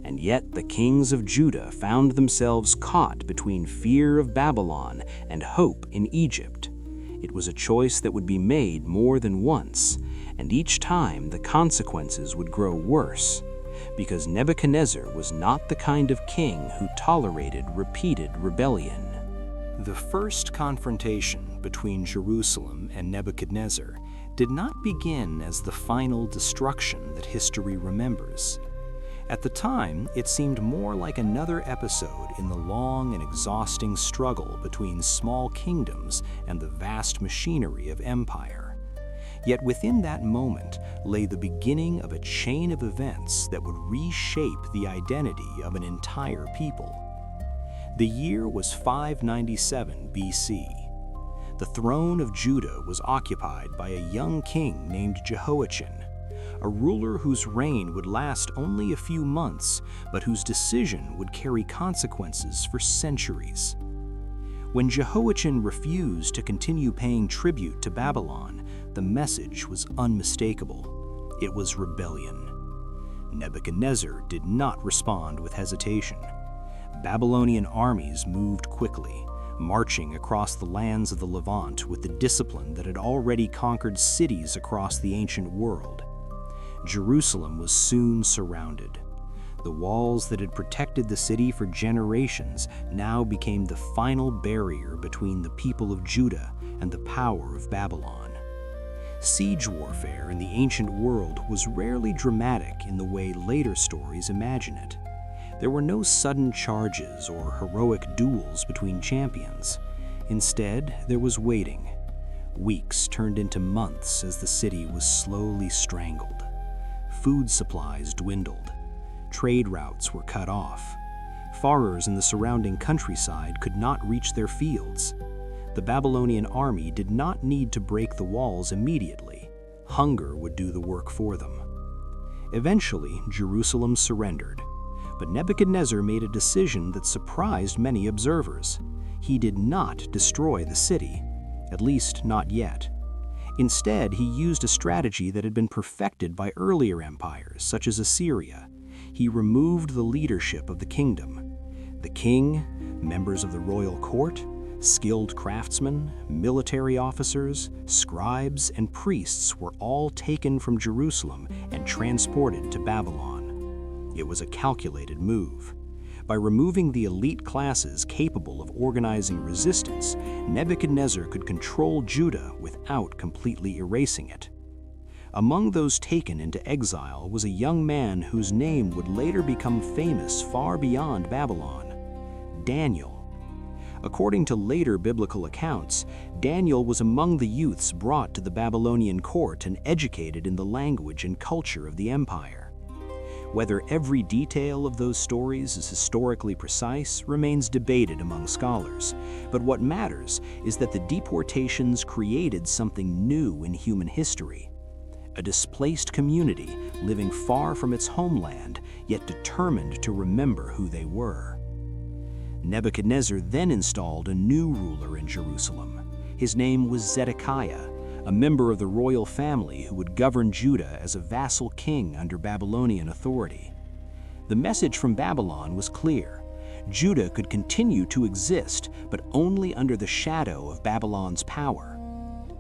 And yet the kings of Judah found themselves caught between fear of Babylon and hope in Egypt. It was a choice that would be made more than once, and each time the consequences would grow worse, because Nebuchadnezzar was not the kind of king who tolerated repeated rebellion. The first confrontation between Jerusalem and Nebuchadnezzar did not begin as the final destruction that history remembers. At the time, it seemed more like another episode in the long and exhausting struggle between small kingdoms and the vast machinery of empire. Yet within that moment lay the beginning of a chain of events that would reshape the identity of an entire people. The year was 597 BC. The throne of Judah was occupied by a young king named Jehoiachin, a ruler whose reign would last only a few months, but whose decision would carry consequences for centuries. When Jehoiachin refused to continue paying tribute to Babylon, the message was unmistakable. It was rebellion. Nebuchadnezzar did not respond with hesitation. Babylonian armies moved quickly, marching across the lands of the Levant with the discipline that had already conquered cities across the ancient world. Jerusalem was soon surrounded. The walls that had protected the city for generations now became the final barrier between the people of Judah and the power of Babylon. Siege warfare in the ancient world was rarely dramatic in the way later stories imagine it. There were no sudden charges or heroic duels between champions. Instead, there was waiting. Weeks turned into months as the city was slowly strangled. Food supplies dwindled. Trade routes were cut off. Farmers in the surrounding countryside could not reach their fields. The Babylonian army did not need to break the walls immediately. Hunger would do the work for them. Eventually, Jerusalem surrendered. But Nebuchadnezzar made a decision that surprised many observers. He did not destroy the city, at least not yet. Instead, he used a strategy that had been perfected by earlier empires, such as Assyria. He removed the leadership of the kingdom. The king, members of the royal court, skilled craftsmen, military officers, scribes, and priests were all taken from Jerusalem and transported to Babylon. It was a calculated move. By removing the elite classes capable of organizing resistance, Nebuchadnezzar could control Judah without completely erasing it. Among those taken into exile was a young man whose name would later become famous far beyond Babylon: Daniel. According to later biblical accounts, Daniel was among the youths brought to the Babylonian court and educated in the language and culture of the empire. Whether every detail of those stories is historically precise remains debated among scholars, but what matters is that the deportations created something new in human history. A displaced community living far from its homeland, yet determined to remember who they were. Nebuchadnezzar then installed a new ruler in Jerusalem. His name was Zedekiah, a member of the royal family who would govern Judah as a vassal king under Babylonian authority. The message from Babylon was clear. Judah could continue to exist, but only under the shadow of Babylon's power.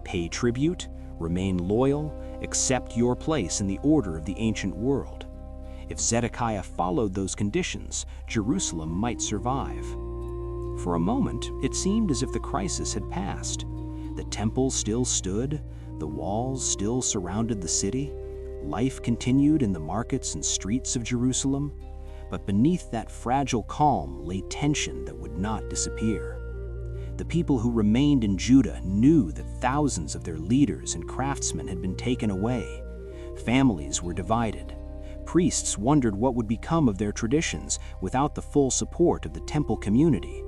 Pay tribute, remain loyal, accept your place in the order of the ancient world. If Zedekiah followed those conditions, Jerusalem might survive. For a moment, it seemed as if the crisis had passed. The temple still stood, the walls still surrounded the city, life continued in the markets and streets of Jerusalem, but beneath that fragile calm lay tension that would not disappear. The people who remained in Judah knew that thousands of their leaders and craftsmen had been taken away. Families were divided. Priests wondered what would become of their traditions without the full support of the temple community.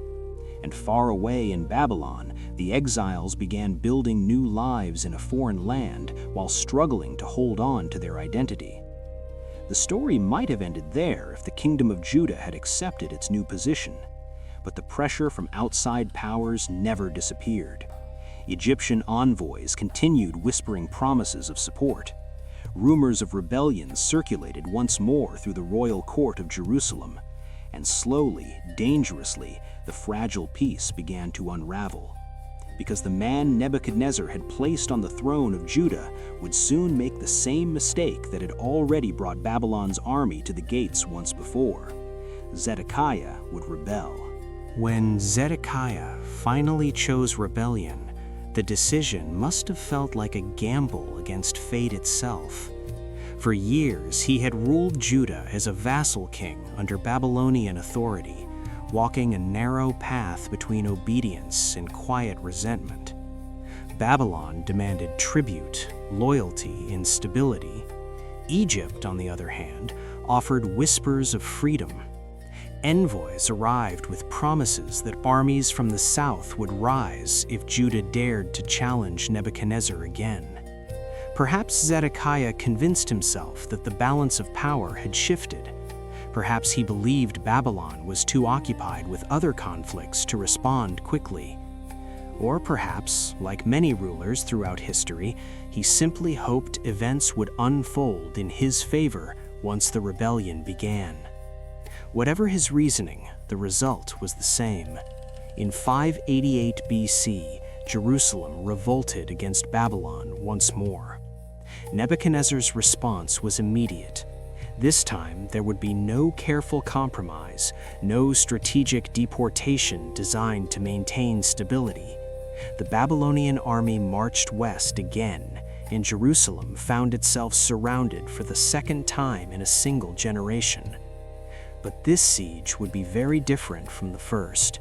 And far away in Babylon, the exiles began building new lives in a foreign land while struggling to hold on to their identity. The story might have ended there if the kingdom of Judah had accepted its new position, but the pressure from outside powers never disappeared. Egyptian envoys continued whispering promises of support. Rumors of rebellion circulated once more through the royal court of Jerusalem, and slowly, dangerously, the fragile peace began to unravel. Because the man Nebuchadnezzar had placed on the throne of Judah would soon make the same mistake that had already brought Babylon's army to the gates once before. Zedekiah would rebel. When Zedekiah finally chose rebellion, the decision must have felt like a gamble against fate itself. For years, he had ruled Judah as a vassal king under Babylonian authority, walking a narrow path between obedience and quiet resentment. Babylon demanded tribute, loyalty in stability. Egypt, on the other hand, offered whispers of freedom. Envoys arrived with promises that armies from the south would rise if Judah dared to challenge Nebuchadnezzar again. Perhaps Zedekiah convinced himself that the balance of power had shifted. Perhaps he believed Babylon was too occupied with other conflicts to respond quickly. Or perhaps, like many rulers throughout history, he simply hoped events would unfold in his favor once the rebellion began. Whatever his reasoning, the result was the same. In 588 BC, Jerusalem revolted against Babylon once more. Nebuchadnezzar's response was immediate. This time, there would be no careful compromise, no strategic deportation designed to maintain stability. The Babylonian army marched west again, and Jerusalem found itself surrounded for the second time in a single generation. But this siege would be very different from the first.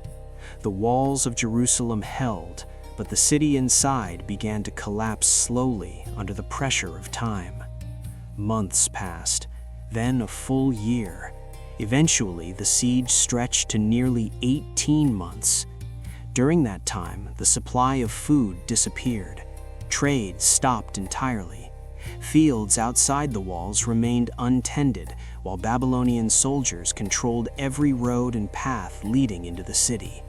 The walls of Jerusalem held, but the city inside began to collapse slowly under the pressure of time. Months passed, then a full year. Eventually, the siege stretched to nearly 18 months. During that time, the supply of food disappeared. Trade stopped entirely. Fields outside the walls remained untended, while Babylonian soldiers controlled every road and path leading into the city.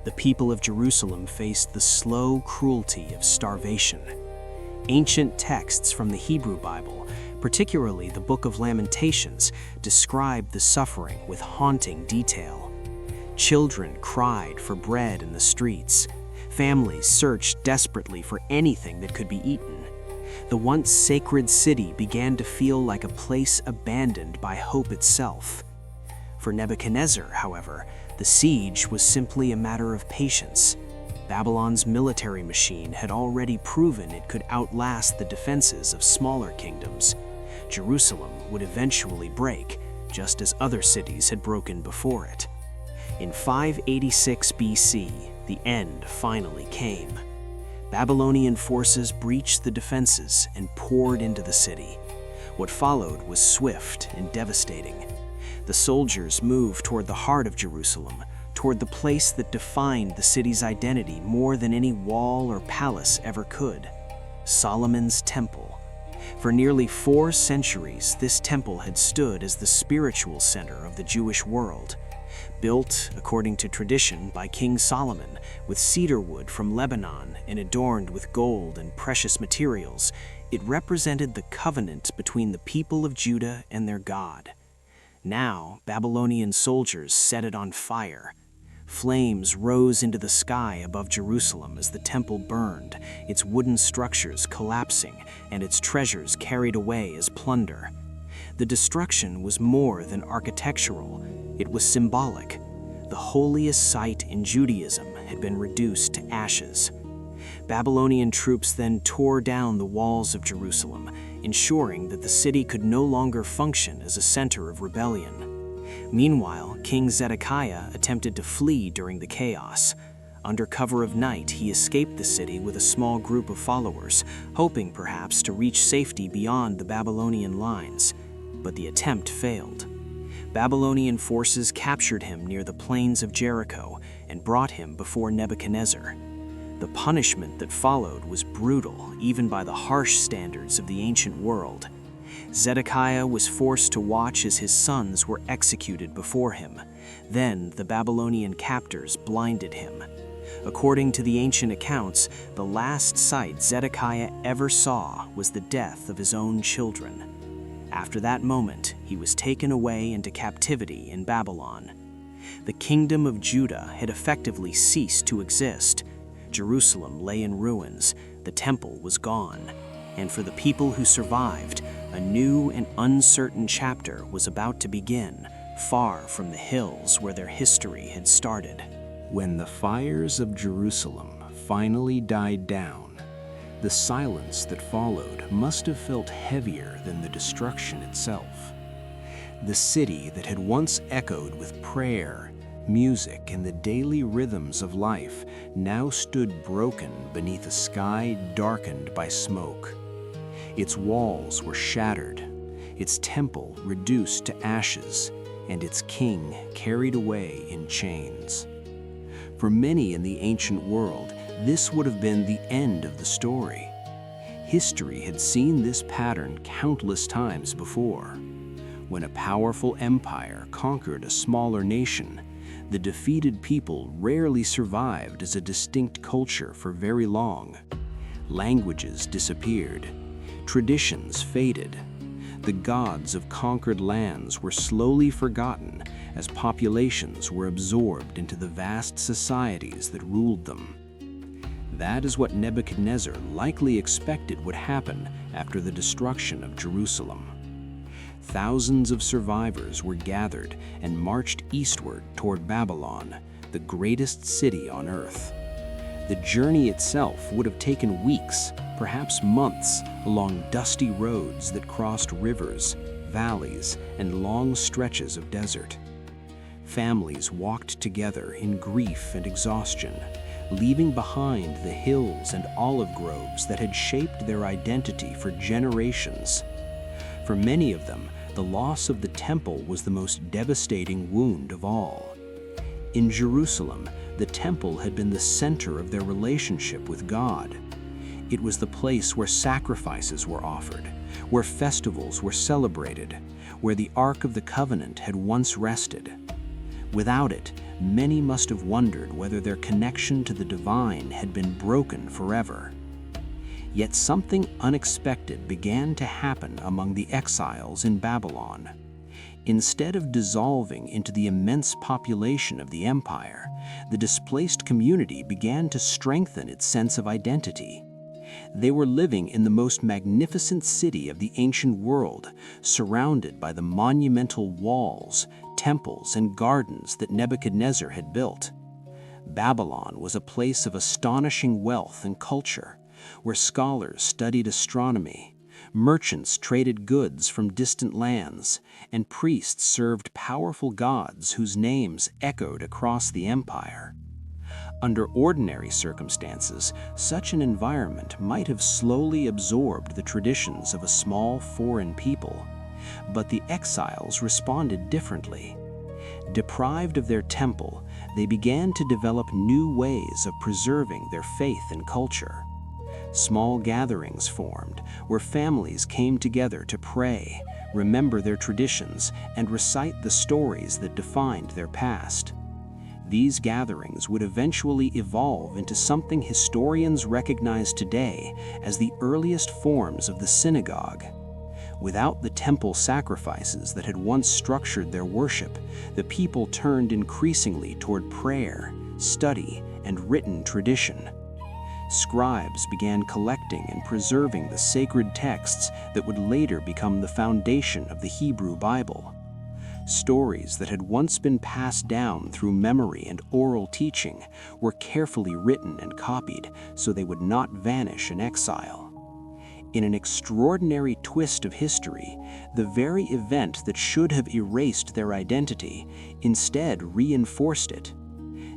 The people of Jerusalem faced the slow cruelty of starvation. Ancient texts from the Hebrew Bible, particularly the Book of Lamentations, describe the suffering with haunting detail. Children cried for bread in the streets. Families searched desperately for anything that could be eaten. The once sacred city began to feel like a place abandoned by hope itself. For Nebuchadnezzar, however, the siege was simply a matter of patience. Babylon's military machine had already proven it could outlast the defenses of smaller kingdoms. Jerusalem would eventually break, just as other cities had broken before it. In 586 BC, the end finally came. Babylonian forces breached the defenses and poured into the city. What followed was swift and devastating. The soldiers moved toward the heart of Jerusalem, toward the place that defined the city's identity more than any wall or palace ever could: Solomon's Temple. For nearly 4 centuries, this temple had stood as the spiritual center of the Jewish world. Built, according to tradition, by King Solomon, with cedar wood from Lebanon and adorned with gold and precious materials, it represented the covenant between the people of Judah and their God. Now, Babylonian soldiers set it on fire. Flames rose into the sky above Jerusalem as the temple burned, its wooden structures collapsing and its treasures carried away as plunder. The destruction was more than architectural, it was symbolic. The holiest site in Judaism had been reduced to ashes. Babylonian troops then tore down the walls of Jerusalem, ensuring that the city could no longer function as a center of rebellion. Meanwhile, King Zedekiah attempted to flee during the chaos. Under cover of night, he escaped the city with a small group of followers, hoping perhaps to reach safety beyond the Babylonian lines. But the attempt failed. Babylonian forces captured him near the plains of Jericho and brought him before Nebuchadnezzar. The punishment that followed was brutal, even by the harsh standards of the ancient world. Zedekiah was forced to watch as his sons were executed before him. Then the Babylonian captors blinded him. According to the ancient accounts, the last sight Zedekiah ever saw was the death of his own children. After that moment, he was taken away into captivity in Babylon. The kingdom of Judah had effectively ceased to exist. Jerusalem lay in ruins, the temple was gone, and for the people who survived, a new and uncertain chapter was about to begin, far from the hills where their history had started. When the fires of Jerusalem finally died down, the silence that followed must have felt heavier than the destruction itself. The city that had once echoed with prayer, music, and the daily rhythms of life now stood broken beneath a sky darkened by smoke. Its walls were shattered, its temple reduced to ashes, and its king carried away in chains. For many in the ancient world, this would have been the end of the story. History had seen this pattern countless times before. When a powerful empire conquered a smaller nation, the defeated people rarely survived as a distinct culture for very long. Languages disappeared, traditions faded. The gods of conquered lands were slowly forgotten as populations were absorbed into the vast societies that ruled them. That is what Nebuchadnezzar likely expected would happen after the destruction of Jerusalem. Thousands of survivors were gathered and marched eastward toward Babylon, the greatest city on earth. The journey itself would have taken weeks, perhaps months, along dusty roads that crossed rivers, valleys, and long stretches of desert. Families walked together in grief and exhaustion, leaving behind the hills and olive groves that had shaped their identity for generations. For many of them, the loss of the temple was the most devastating wound of all. In Jerusalem, the temple had been the center of their relationship with God. It was the place where sacrifices were offered, where festivals were celebrated, where the Ark of the Covenant had once rested. Without it, many must have wondered whether their connection to the divine had been broken forever. Yet something unexpected began to happen among the exiles in Babylon. Instead of dissolving into the immense population of the empire, the displaced community began to strengthen its sense of identity. They were living in the most magnificent city of the ancient world, surrounded by the monumental walls, temples, and gardens that Nebuchadnezzar had built. Babylon was a place of astonishing wealth and culture, where scholars studied astronomy, merchants traded goods from distant lands, and priests served powerful gods whose names echoed across the empire. Under ordinary circumstances, such an environment might have slowly absorbed the traditions of a small foreign people, but the exiles responded differently. Deprived of their temple, they began to develop new ways of preserving their faith and culture. Small gatherings formed, where families came together to pray, remember their traditions, and recite the stories that defined their past. These gatherings would eventually evolve into something historians recognize today as the earliest forms of the synagogue. Without the temple sacrifices that had once structured their worship, the people turned increasingly toward prayer, study, and written tradition. Scribes began collecting and preserving the sacred texts that would later become the foundation of the Hebrew Bible. Stories that had once been passed down through memory and oral teaching were carefully written and copied so they would not vanish in exile. In an extraordinary twist of history, the very event that should have erased their identity instead reinforced it.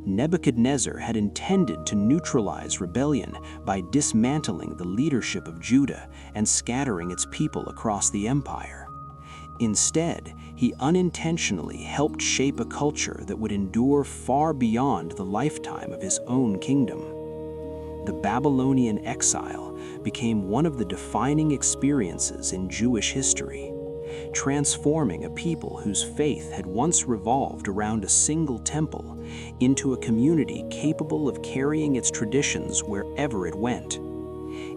Nebuchadnezzar had intended to neutralize rebellion by dismantling the leadership of Judah and scattering its people across the empire. Instead, he unintentionally helped shape a culture that would endure far beyond the lifetime of his own kingdom. The Babylonian exile became one of the defining experiences in Jewish history, transforming a people whose faith had once revolved around a single temple into a community capable of carrying its traditions wherever it went.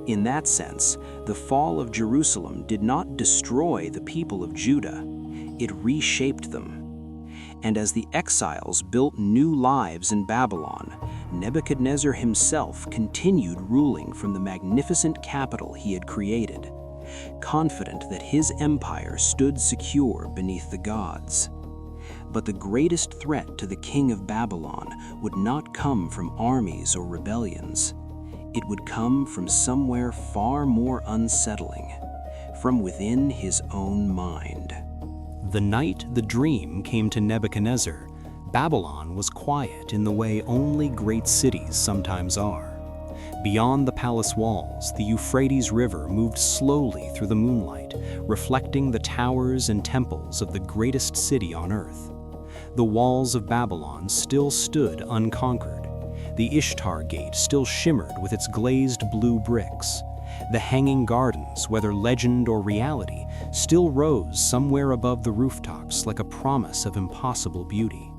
In that sense, the fall of Jerusalem did not destroy the people of Judah, it reshaped them. And as the exiles built new lives in Babylon, Nebuchadnezzar himself continued ruling from the magnificent capital he had created, confident that his empire stood secure beneath the gods. But the greatest threat to the king of Babylon would not come from armies or rebellions. It would come from somewhere far more unsettling, from within his own mind. The night the dream came to Nebuchadnezzar, Babylon was quiet in the way only great cities sometimes are. Beyond the palace walls, the Euphrates River moved slowly through the moonlight, reflecting the towers and temples of the greatest city on earth. The walls of Babylon still stood unconquered. The Ishtar Gate still shimmered with its glazed blue bricks. The hanging gardens, whether legend or reality, still rose somewhere above the rooftops like a promise of impossible beauty.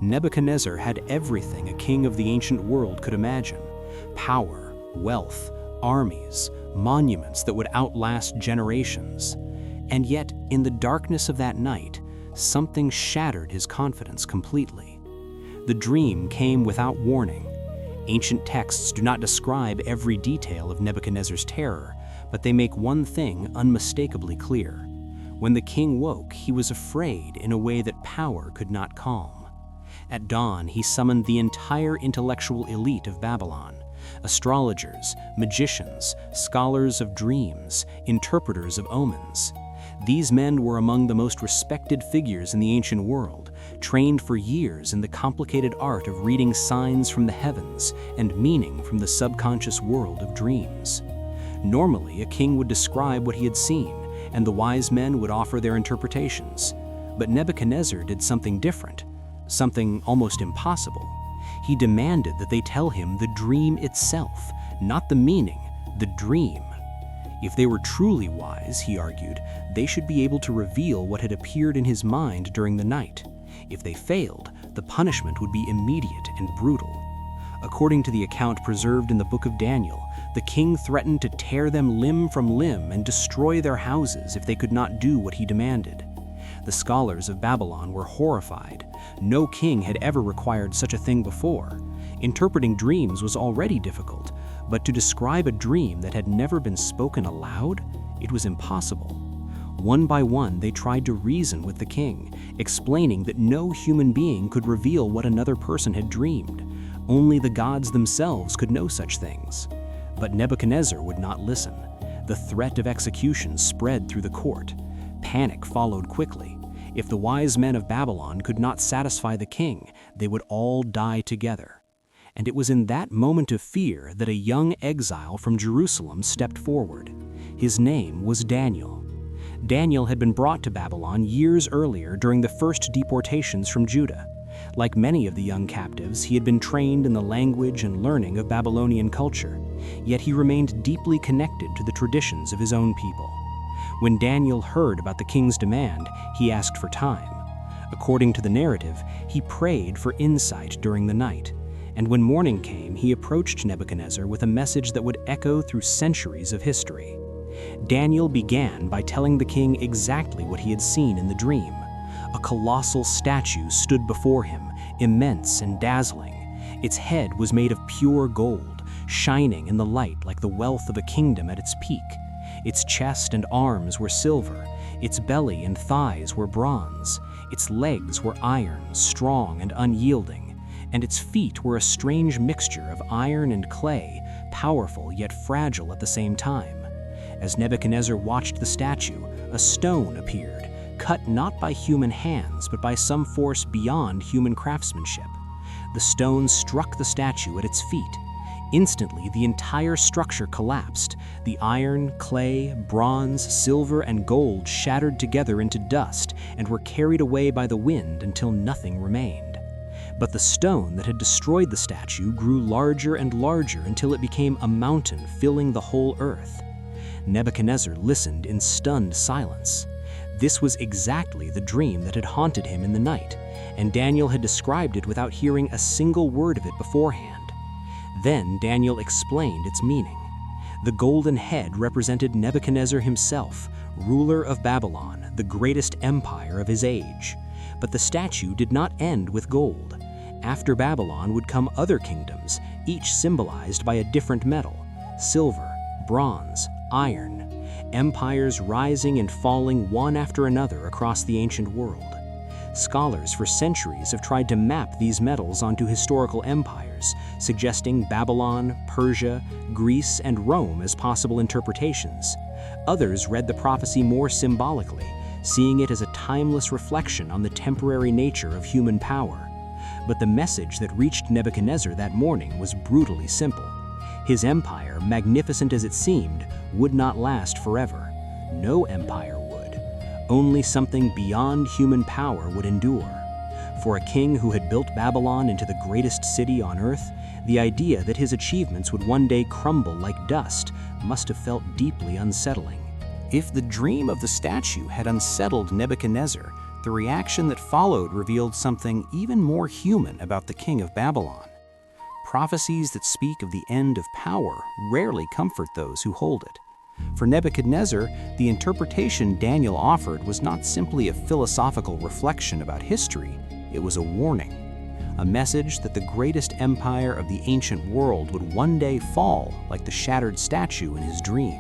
Nebuchadnezzar had everything a king of the ancient world could imagine: power, wealth, armies, monuments that would outlast generations. And yet, in the darkness of that night, something shattered his confidence completely. The dream came without warning. Ancient texts do not describe every detail of Nebuchadnezzar's terror, but they make one thing unmistakably clear. When the king woke, he was afraid in a way that power could not calm. At dawn, he summoned the entire intellectual elite of Babylon: astrologers, magicians, scholars of dreams, interpreters of omens. These men were among the most respected figures in the ancient world, trained for years in the complicated art of reading signs from the heavens and meaning from the subconscious world of dreams. Normally, a king would describe what he had seen, and the wise men would offer their interpretations. But Nebuchadnezzar did something different, something almost impossible. He demanded that they tell him the dream itself, not the meaning, the dream. If they were truly wise, he argued, they should be able to reveal what had appeared in his mind during the night. If they failed, the punishment would be immediate and brutal. According to the account preserved in the book of Daniel, the king threatened to tear them limb from limb and destroy their houses if they could not do what he demanded. The scholars of Babylon were horrified. No king had ever required such a thing before. Interpreting dreams was already difficult, but to describe a dream that had never been spoken aloud, it was impossible. One by one, they tried to reason with the king, explaining that no human being could reveal what another person had dreamed. Only the gods themselves could know such things. But Nebuchadnezzar would not listen. The threat of execution spread through the court. Panic followed quickly. If the wise men of Babylon could not satisfy the king, they would all die together. And it was in that moment of fear that a young exile from Jerusalem stepped forward. His name was Daniel. Daniel had been brought to Babylon years earlier during the first deportations from Judah. Like many of the young captives, he had been trained in the language and learning of Babylonian culture, yet he remained deeply connected to the traditions of his own people. When Daniel heard about the king's demand, he asked for time. According to the narrative, he prayed for insight during the night. And when morning came, he approached Nebuchadnezzar with a message that would echo through centuries of history. Daniel began by telling the king exactly what he had seen in the dream. A colossal statue stood before him, immense and dazzling. Its head was made of pure gold, shining in the light like the wealth of a kingdom at its peak. Its chest and arms were silver. Its belly and thighs were bronze. Its legs were iron, strong and unyielding. And its feet were a strange mixture of iron and clay, powerful yet fragile at the same time. As Nebuchadnezzar watched the statue, a stone appeared, cut not by human hands but by some force beyond human craftsmanship. The stone struck the statue at its feet. Instantly, the entire structure collapsed. The iron, clay, bronze, silver, and gold shattered together into dust and were carried away by the wind until nothing remained. But the stone that had destroyed the statue grew larger and larger until it became a mountain filling the whole earth. Nebuchadnezzar listened in stunned silence. This was exactly the dream that had haunted him in the night, and Daniel had described it without hearing a single word of it beforehand. Then Daniel explained its meaning. The golden head represented Nebuchadnezzar himself, ruler of Babylon, the greatest empire of his age. But the statue did not end with gold. After Babylon would come other kingdoms, each symbolized by a different metal: silver, bronze, iron. Empires rising and falling one after another across the ancient world. Scholars for centuries have tried to map these metals onto historical empires, suggesting Babylon, Persia, Greece, and Rome as possible interpretations. Others read the prophecy more symbolically, seeing it as a timeless reflection on the temporary nature of human power. But the message that reached Nebuchadnezzar that morning was brutally simple. His empire, magnificent as it seemed, would not last forever. No empire would. Only something beyond human power would endure. For a king who had built Babylon into the greatest city on earth, the idea that his achievements would one day crumble like dust must have felt deeply unsettling. If the dream of the statue had unsettled Nebuchadnezzar, the reaction that followed revealed something even more human about the king of Babylon. Prophecies that speak of the end of power rarely comfort those who hold it. For Nebuchadnezzar, the interpretation Daniel offered was not simply a philosophical reflection about history, it was a warning. A message that the greatest empire of the ancient world would one day fall like the shattered statue in his dream.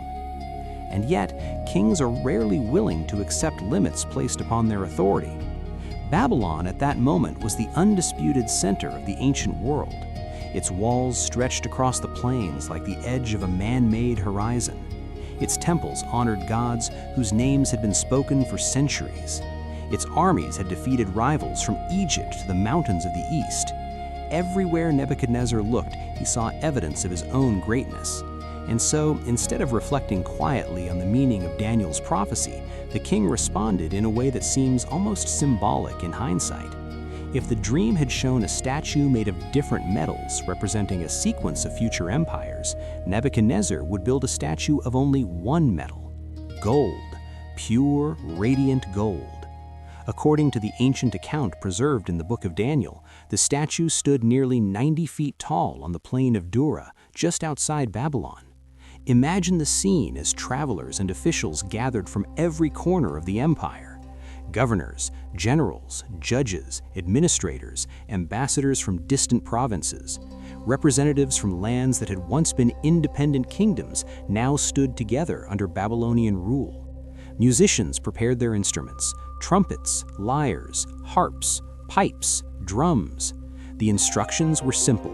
And yet, kings are rarely willing to accept limits placed upon their authority. Babylon at that moment was the undisputed center of the ancient world. Its walls stretched across the plains like the edge of a man-made horizon. Its temples honored gods whose names had been spoken for centuries. Its armies had defeated rivals from Egypt to the mountains of the east. Everywhere Nebuchadnezzar looked, he saw evidence of his own greatness. And so, instead of reflecting quietly on the meaning of Daniel's prophecy, the king responded in a way that seems almost symbolic in hindsight. If the dream had shown a statue made of different metals representing a sequence of future empires, Nebuchadnezzar would build a statue of only one metal: gold, pure, radiant gold. According to the ancient account preserved in the book of Daniel, the statue stood nearly 90 feet tall on the plain of Dura, just outside Babylon. Imagine the scene as travelers and officials gathered from every corner of the empire. Governors, generals, judges, administrators, ambassadors from distant provinces, representatives from lands that had once been independent kingdoms now stood together under Babylonian rule. Musicians prepared their instruments: trumpets, lyres, harps, pipes, drums. The instructions were simple.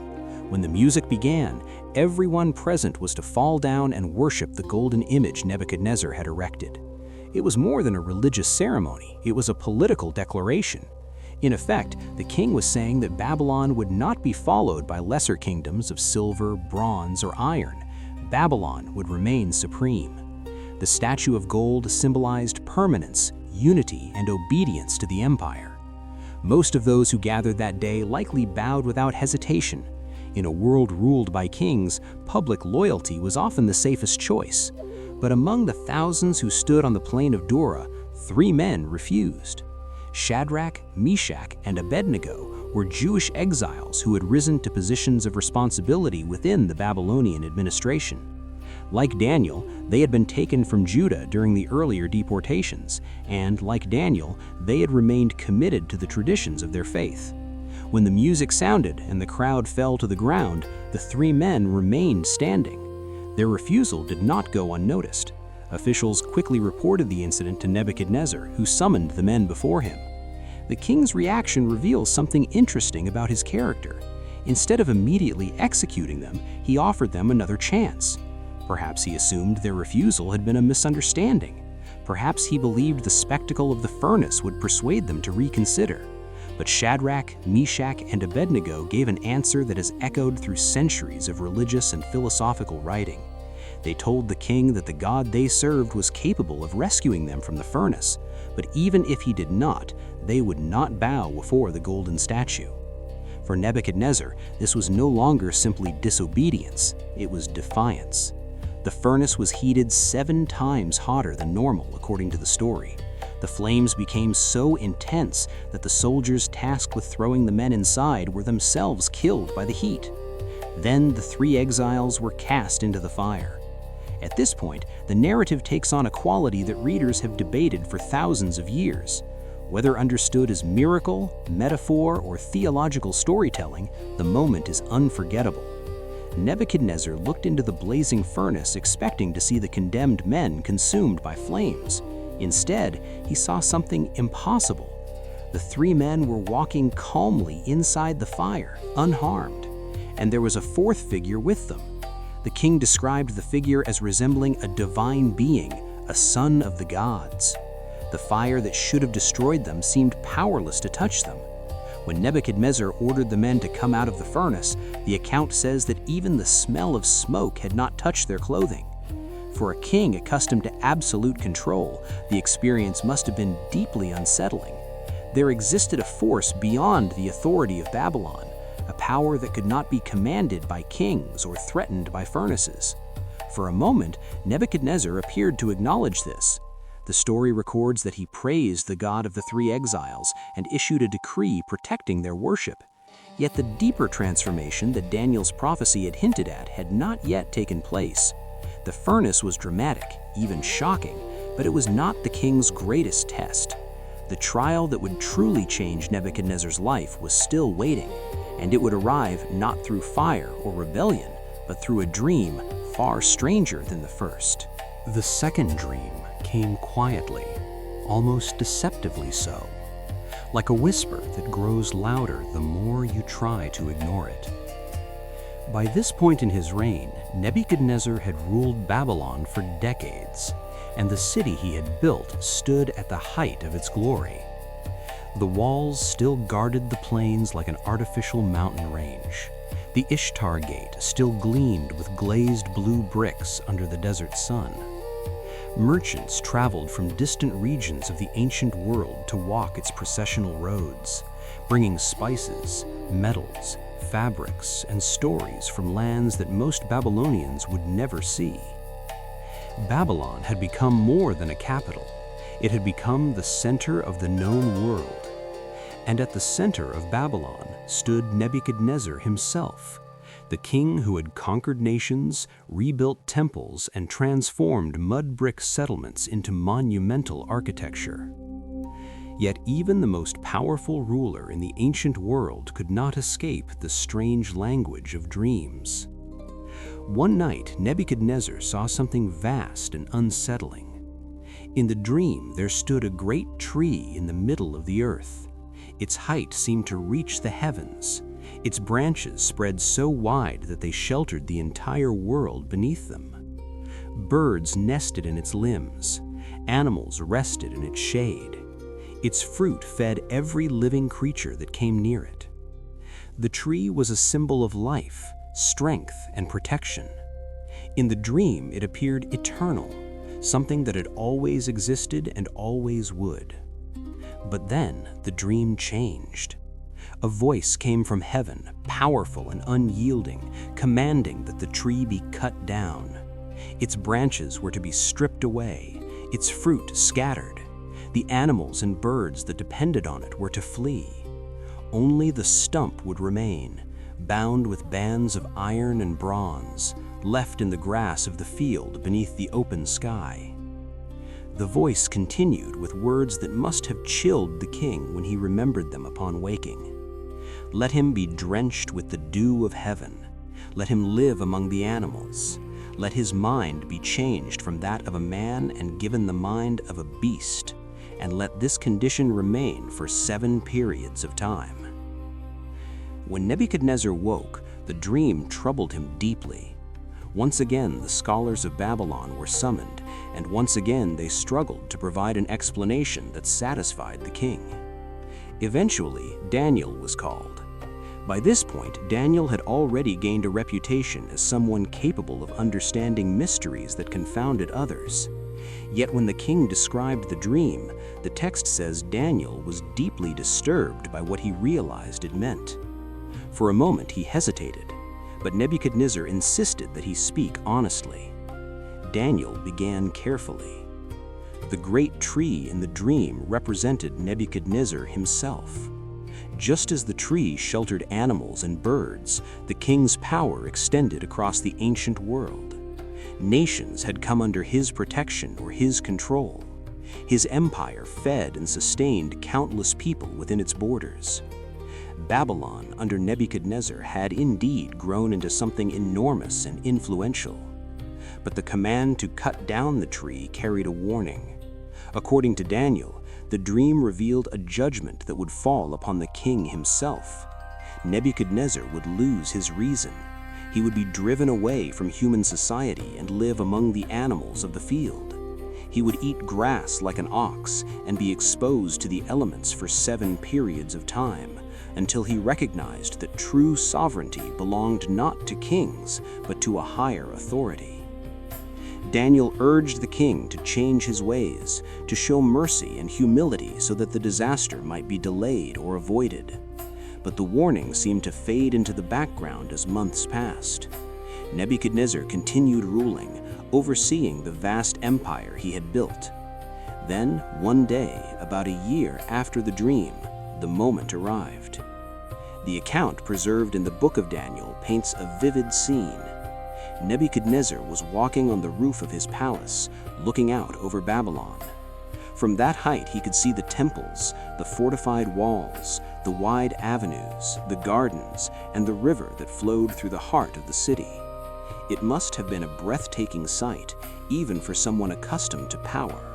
When the music began, everyone present was to fall down and worship the golden image Nebuchadnezzar had erected. It was more than a religious ceremony, it was a political declaration. In effect, the king was saying that Babylon would not be followed by lesser kingdoms of silver, bronze, or iron. Babylon would remain supreme. The statue of gold symbolized permanence, unity, and obedience to the empire. Most of those who gathered that day likely bowed without hesitation. In a world ruled by kings, public loyalty was often the safest choice. But among the thousands who stood on the plain of Dura, 3 men refused. Shadrach, Meshach, and Abednego were Jewish exiles who had risen to positions of responsibility within the Babylonian administration. Like Daniel, they had been taken from Judah during the earlier deportations, and like Daniel, they had remained committed to the traditions of their faith. When the music sounded and the crowd fell to the ground, the 3 men remained standing. Their refusal did not go unnoticed. Officials quickly reported the incident to Nebuchadnezzar, who summoned the men before him. The king's reaction reveals something interesting about his character. Instead of immediately executing them, he offered them another chance. Perhaps he assumed their refusal had been a misunderstanding. Perhaps he believed the spectacle of the furnace would persuade them to reconsider. But Shadrach, Meshach, and Abednego gave an answer that has echoed through centuries of religious and philosophical writing. They told the king that the God they served was capable of rescuing them from the furnace, but even if he did not, they would not bow before the golden statue. For Nebuchadnezzar, this was no longer simply disobedience, it was defiance. The furnace was heated 7 times hotter than normal, according to the story. The flames became so intense that the soldiers tasked with throwing the men inside were themselves killed by the heat. Then the 3 exiles were cast into the fire. At this point, the narrative takes on a quality that readers have debated for thousands of years. Whether understood as miracle, metaphor, or theological storytelling, the moment is unforgettable. Nebuchadnezzar looked into the blazing furnace expecting to see the condemned men consumed by flames. Instead, he saw something impossible. The 3 men were walking calmly inside the fire, unharmed. And there was a 4th figure with them. The king described the figure as resembling a divine being, a son of the gods. The fire that should have destroyed them seemed powerless to touch them. When Nebuchadnezzar ordered the men to come out of the furnace, the account says that even the smell of smoke had not touched their clothing. For a king accustomed to absolute control, the experience must have been deeply unsettling. There existed a force beyond the authority of Babylon, a power that could not be commanded by kings or threatened by furnaces. For a moment, Nebuchadnezzar appeared to acknowledge this. The story records that he praised the God of the three exiles and issued a decree protecting their worship. Yet the deeper transformation that Daniel's prophecy had hinted at had not yet taken place. The furnace was dramatic, even shocking, but it was not the king's greatest test. The trial that would truly change Nebuchadnezzar's life was still waiting, and it would arrive not through fire or rebellion, but through a dream far stranger than the first. The second dream came quietly, almost deceptively so, like a whisper that grows louder the more you try to ignore it. By this point in his reign, Nebuchadnezzar had ruled Babylon for decades, and the city he had built stood at the height of its glory. The walls still guarded the plains like an artificial mountain range. The Ishtar Gate still gleamed with glazed blue bricks under the desert sun. Merchants traveled from distant regions of the ancient world to walk its processional roads, bringing spices, metals, fabrics, and stories from lands that most Babylonians would never see. Babylon had become more than a capital. It had become the center of the known world. And at the center of Babylon stood Nebuchadnezzar himself, the king who had conquered nations, rebuilt temples, and transformed mud brick settlements into monumental architecture. Yet even the most powerful ruler in the ancient world could not escape the strange language of dreams. One night, Nebuchadnezzar saw something vast and unsettling. In the dream, there stood a great tree in the middle of the earth. Its height seemed to reach the heavens. Its branches spread so wide that they sheltered the entire world beneath them. Birds nested in its limbs. Animals rested in its shade. Its fruit fed every living creature that came near it. The tree was a symbol of life, strength, and protection. In the dream, it appeared eternal, something that had always existed and always would. But then the dream changed. A voice came from heaven, powerful and unyielding, commanding that the tree be cut down. Its branches were to be stripped away, its fruit scattered. The animals and birds that depended on it were to flee. Only the stump would remain, bound with bands of iron and bronze, left in the grass of the field beneath the open sky. The voice continued with words that must have chilled the king when he remembered them upon waking. Let him be drenched with the dew of heaven. Let him live among the animals. Let his mind be changed from that of a man and given the mind of a beast. And let this condition remain for 7 periods of time. When Nebuchadnezzar woke, the dream troubled him deeply. Once again, the scholars of Babylon were summoned, and once again they struggled to provide an explanation that satisfied the king. Eventually, Daniel was called. By this point, Daniel had already gained a reputation as someone capable of understanding mysteries that confounded others. Yet when the king described the dream, the text says Daniel was deeply disturbed by what he realized it meant. For a moment he hesitated, but Nebuchadnezzar insisted that he speak honestly. Daniel began carefully. The great tree in the dream represented Nebuchadnezzar himself. Just as the tree sheltered animals and birds, the king's power extended across the ancient world. Nations had come under his protection or his control. His empire fed and sustained countless people within its borders. Babylon, under Nebuchadnezzar, had indeed grown into something enormous and influential. But the command to cut down the tree carried a warning. According to Daniel, the dream revealed a judgment that would fall upon the king himself. Nebuchadnezzar would lose his reason. He would be driven away from human society and live among the animals of the field. He would eat grass like an ox and be exposed to the elements for 7 periods of time, until he recognized that true sovereignty belonged not to kings, but to a higher authority. Daniel urged the king to change his ways, to show mercy and humility so that the disaster might be delayed or avoided. But the warning seemed to fade into the background as months passed. Nebuchadnezzar continued ruling, overseeing the vast empire he had built. Then, one day, about a year after the dream, the moment arrived. The account preserved in the book of Daniel paints a vivid scene. Nebuchadnezzar was walking on the roof of his palace, looking out over Babylon. From that height he could see the temples, the fortified walls, the wide avenues, the gardens, and the river that flowed through the heart of the city. It must have been a breathtaking sight, even for someone accustomed to power.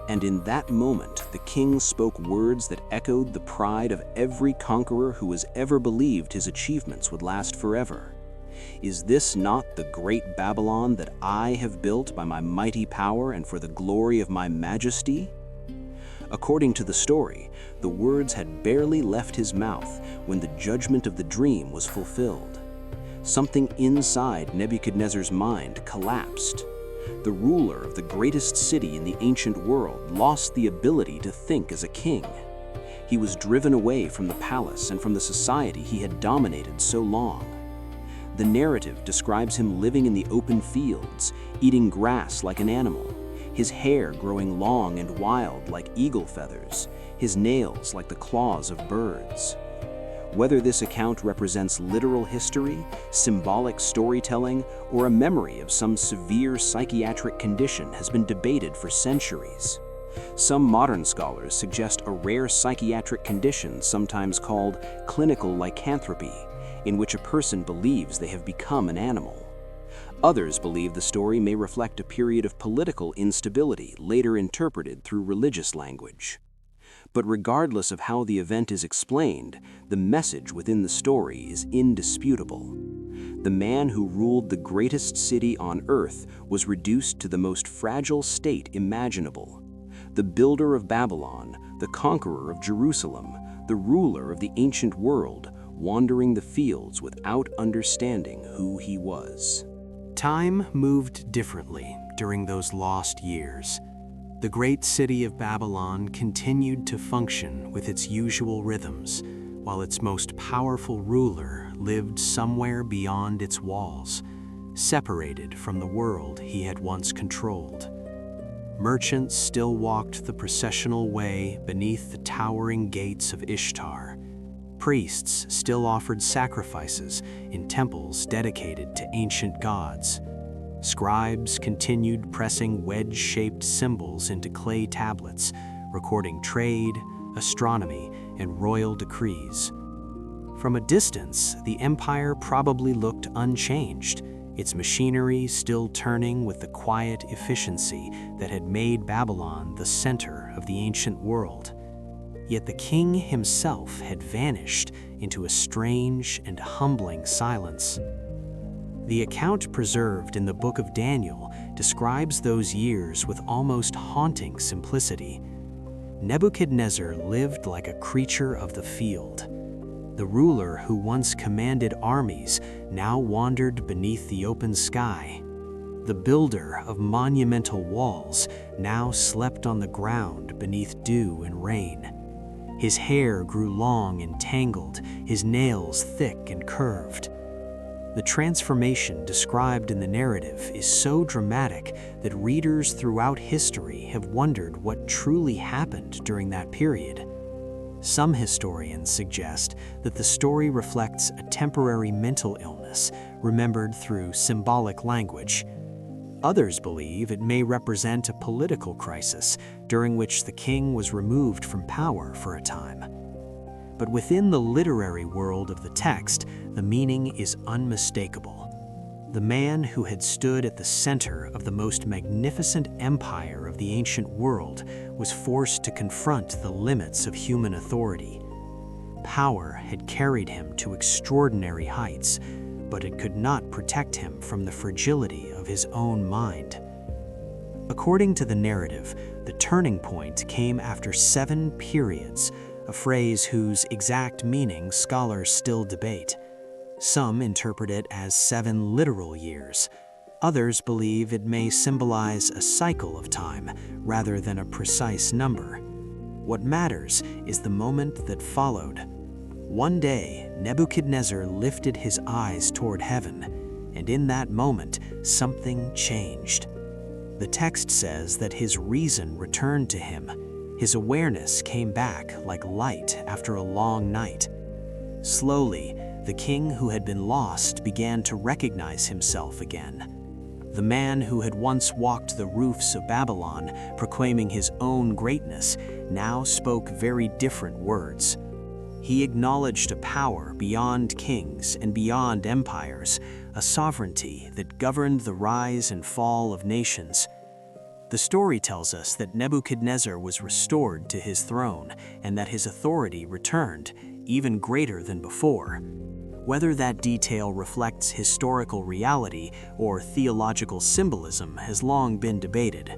And in that moment, the king spoke words that echoed the pride of every conqueror who has ever believed his achievements would last forever. Is this not the great Babylon that I have built by my mighty power and for the glory of my majesty? According to the story, the words had barely left his mouth when the judgment of the dream was fulfilled. Something inside Nebuchadnezzar's mind collapsed. The ruler of the greatest city in the ancient world lost the ability to think as a king. He was driven away from the palace and from the society he had dominated so long. The narrative describes him living in the open fields, eating grass like an animal, his hair growing long and wild like eagle feathers, his nails like the claws of birds. Whether this account represents literal history, symbolic storytelling, or a memory of some severe psychiatric condition has been debated for centuries. Some modern scholars suggest a rare psychiatric condition sometimes called clinical lycanthropy, in which a person believes they have become an animal. Others believe the story may reflect a period of political instability later interpreted through religious language. But regardless of how the event is explained, the message within the story is indisputable. The man who ruled the greatest city on earth was reduced to the most fragile state imaginable. The builder of Babylon, the conqueror of Jerusalem, the ruler of the ancient world, wandering the fields without understanding who he was. Time moved differently during those lost years. The great city of Babylon continued to function with its usual rhythms, while its most powerful ruler lived somewhere beyond its walls, separated from the world he had once controlled. Merchants still walked the processional way beneath the towering gates of Ishtar. Priests still offered sacrifices in temples dedicated to ancient gods. Scribes continued pressing wedge-shaped symbols into clay tablets, recording trade, astronomy, and royal decrees. From a distance, the empire probably looked unchanged, its machinery still turning with the quiet efficiency that had made Babylon the center of the ancient world. Yet the king himself had vanished into a strange and humbling silence. The account preserved in the book of Daniel describes those years with almost haunting simplicity. Nebuchadnezzar lived like a creature of the field. The ruler who once commanded armies now wandered beneath the open sky. The builder of monumental walls now slept on the ground beneath dew and rain. His hair grew long and tangled, his nails thick and curved. The transformation described in the narrative is so dramatic that readers throughout history have wondered what truly happened during that period. Some historians suggest that the story reflects a temporary mental illness remembered through symbolic language. Others believe it may represent a political crisis during which the king was removed from power for a time. But within the literary world of the text, the meaning is unmistakable. The man who had stood at the center of the most magnificent empire of the ancient world was forced to confront the limits of human authority. Power had carried him to extraordinary heights, but it could not protect him from the fragility of his own mind. According to the narrative, the turning point came after 7 periods a phrase whose exact meaning scholars still debate. Some interpret it as 7 literal years. Others believe it may symbolize a cycle of time rather than a precise number. What matters is the moment that followed. One day, Nebuchadnezzar lifted his eyes toward heaven, and in that moment, something changed. The text says that his reason returned to him. His awareness came back like light after a long night. Slowly, the king who had been lost began to recognize himself again. The man who had once walked the roofs of Babylon, proclaiming his own greatness, now spoke very different words. He acknowledged a power beyond kings and beyond empires, a sovereignty that governed the rise and fall of nations. The story tells us that Nebuchadnezzar was restored to his throne and that his authority returned, even greater than before. Whether that detail reflects historical reality or theological symbolism has long been debated.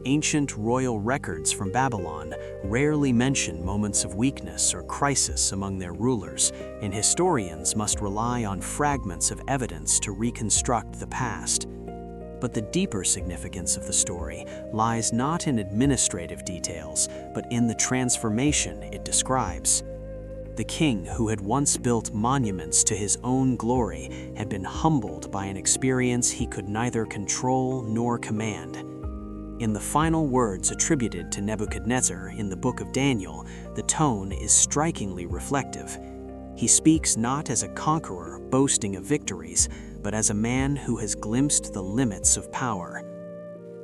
Ancient royal records from Babylon rarely mention moments of weakness or crisis among their rulers, and historians must rely on fragments of evidence to reconstruct the past. But the deeper significance of the story lies not in administrative details, but in the transformation it describes. The king who had once built monuments to his own glory had been humbled by an experience he could neither control nor command. In the final words attributed to Nebuchadnezzar in the book of Daniel, the tone is strikingly reflective. He speaks not as a conqueror boasting of victories, but as a man who has glimpsed the limits of power.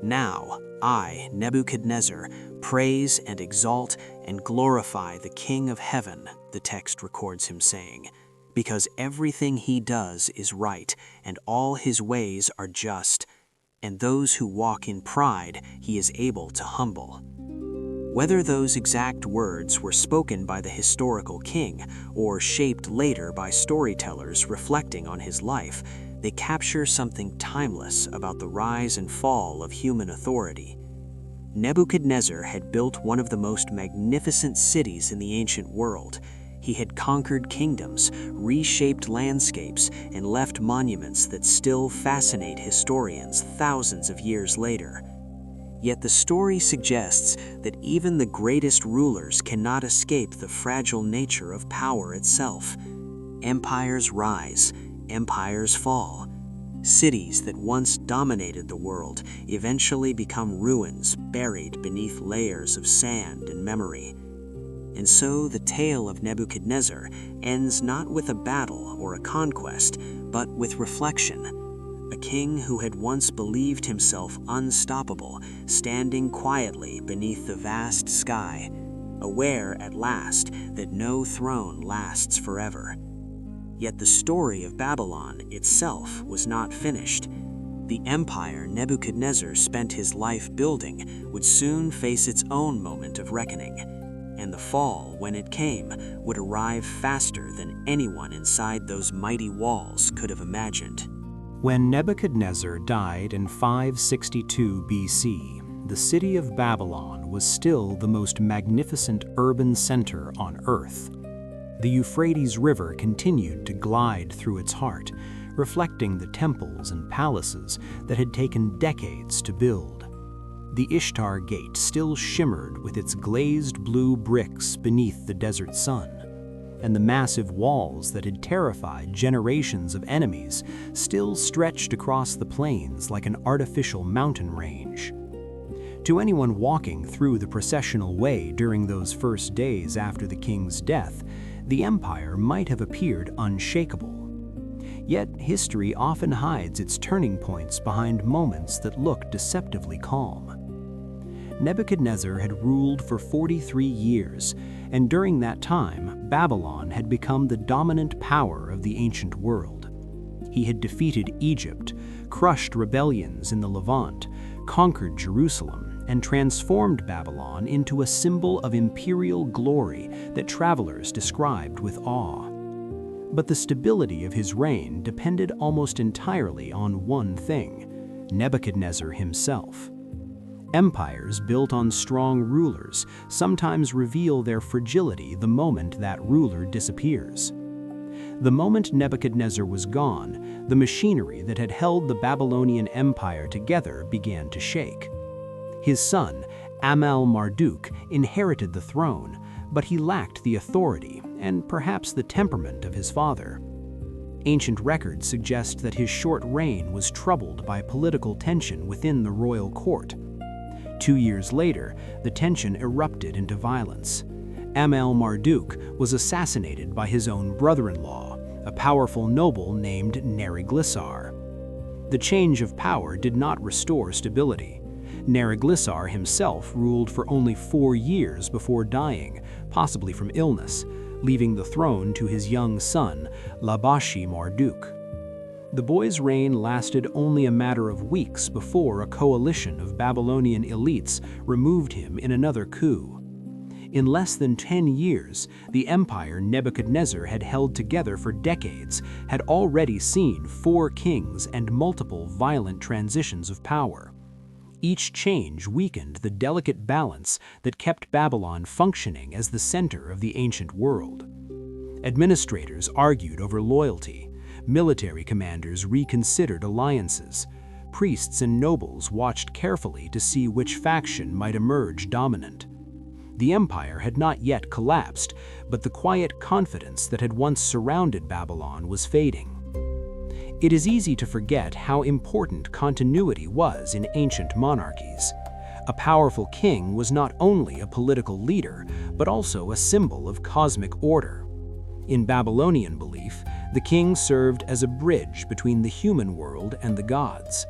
Now, I, Nebuchadnezzar, praise and exalt and glorify the King of heaven, the text records him saying, because everything he does is right and all his ways are just, and those who walk in pride he is able to humble. Whether those exact words were spoken by the historical king or shaped later by storytellers reflecting on his life, they capture something timeless about the rise and fall of human authority. Nebuchadnezzar had built one of the most magnificent cities in the ancient world. He had conquered kingdoms, reshaped landscapes, and left monuments that still fascinate historians thousands of years later. Yet the story suggests that even the greatest rulers cannot escape the fragile nature of power itself. Empires rise, empires fall. Cities that once dominated the world eventually become ruins buried beneath layers of sand and memory. And so the tale of Nebuchadnezzar ends not with a battle or a conquest, but with reflection. A king who had once believed himself unstoppable, standing quietly beneath the vast sky, aware at last that no throne lasts forever. Yet the story of Babylon itself was not finished. The empire Nebuchadnezzar spent his life building would soon face its own moment of reckoning, and the fall, when it came, would arrive faster than anyone inside those mighty walls could have imagined. When Nebuchadnezzar died in 562 BC, the city of Babylon was still the most magnificent urban center on earth. The Euphrates River continued to glide through its heart, reflecting the temples and palaces that had taken decades to build. The Ishtar Gate still shimmered with its glazed blue bricks beneath the desert sun, and the massive walls that had terrified generations of enemies still stretched across the plains like an artificial mountain range. To anyone walking through the processional way during those first days after the king's death, the empire might have appeared unshakable. Yet history often hides its turning points behind moments that look deceptively calm. Nebuchadnezzar had ruled for 43 years, and during that time, Babylon had become the dominant power of the ancient world. He had defeated Egypt, crushed rebellions in the Levant, conquered Jerusalem, and transformed Babylon into a symbol of imperial glory that travelers described with awe. But the stability of his reign depended almost entirely on one thing: Nebuchadnezzar himself. Empires built on strong rulers sometimes reveal their fragility the moment that ruler disappears. The moment Nebuchadnezzar was gone, the machinery that had held the Babylonian Empire together began to shake. His son, Marduk, inherited the throne, but he lacked the authority and perhaps the temperament of his father. Ancient records suggest that his short reign was troubled by political tension within the royal court. 2 years later, the tension erupted into violence. Marduk was assassinated by his own brother-in-law, a powerful noble named Nebuchadnezzar. The change of power did not restore stability. Nebuchadnezzar himself ruled for only 4 years before dying, possibly from illness, leaving the throne to his young son, Marduk. The boy's reign lasted only a matter of weeks before a coalition of Babylonian elites removed him in another coup. In less than 10 years, the empire Nebuchadnezzar had held together for decades had already seen 4 kings and multiple violent transitions of power. Each change weakened the delicate balance that kept Babylon functioning as the center of the ancient world. Administrators argued over loyalty. Military commanders reconsidered alliances. Priests and nobles watched carefully to see which faction might emerge dominant. The empire had not yet collapsed, but the quiet confidence that had once surrounded Babylon was fading. It is easy to forget how important continuity was in ancient monarchies. A powerful king was not only a political leader, but also a symbol of cosmic order. In Babylonian belief, the king served as a bridge between the human world and the gods.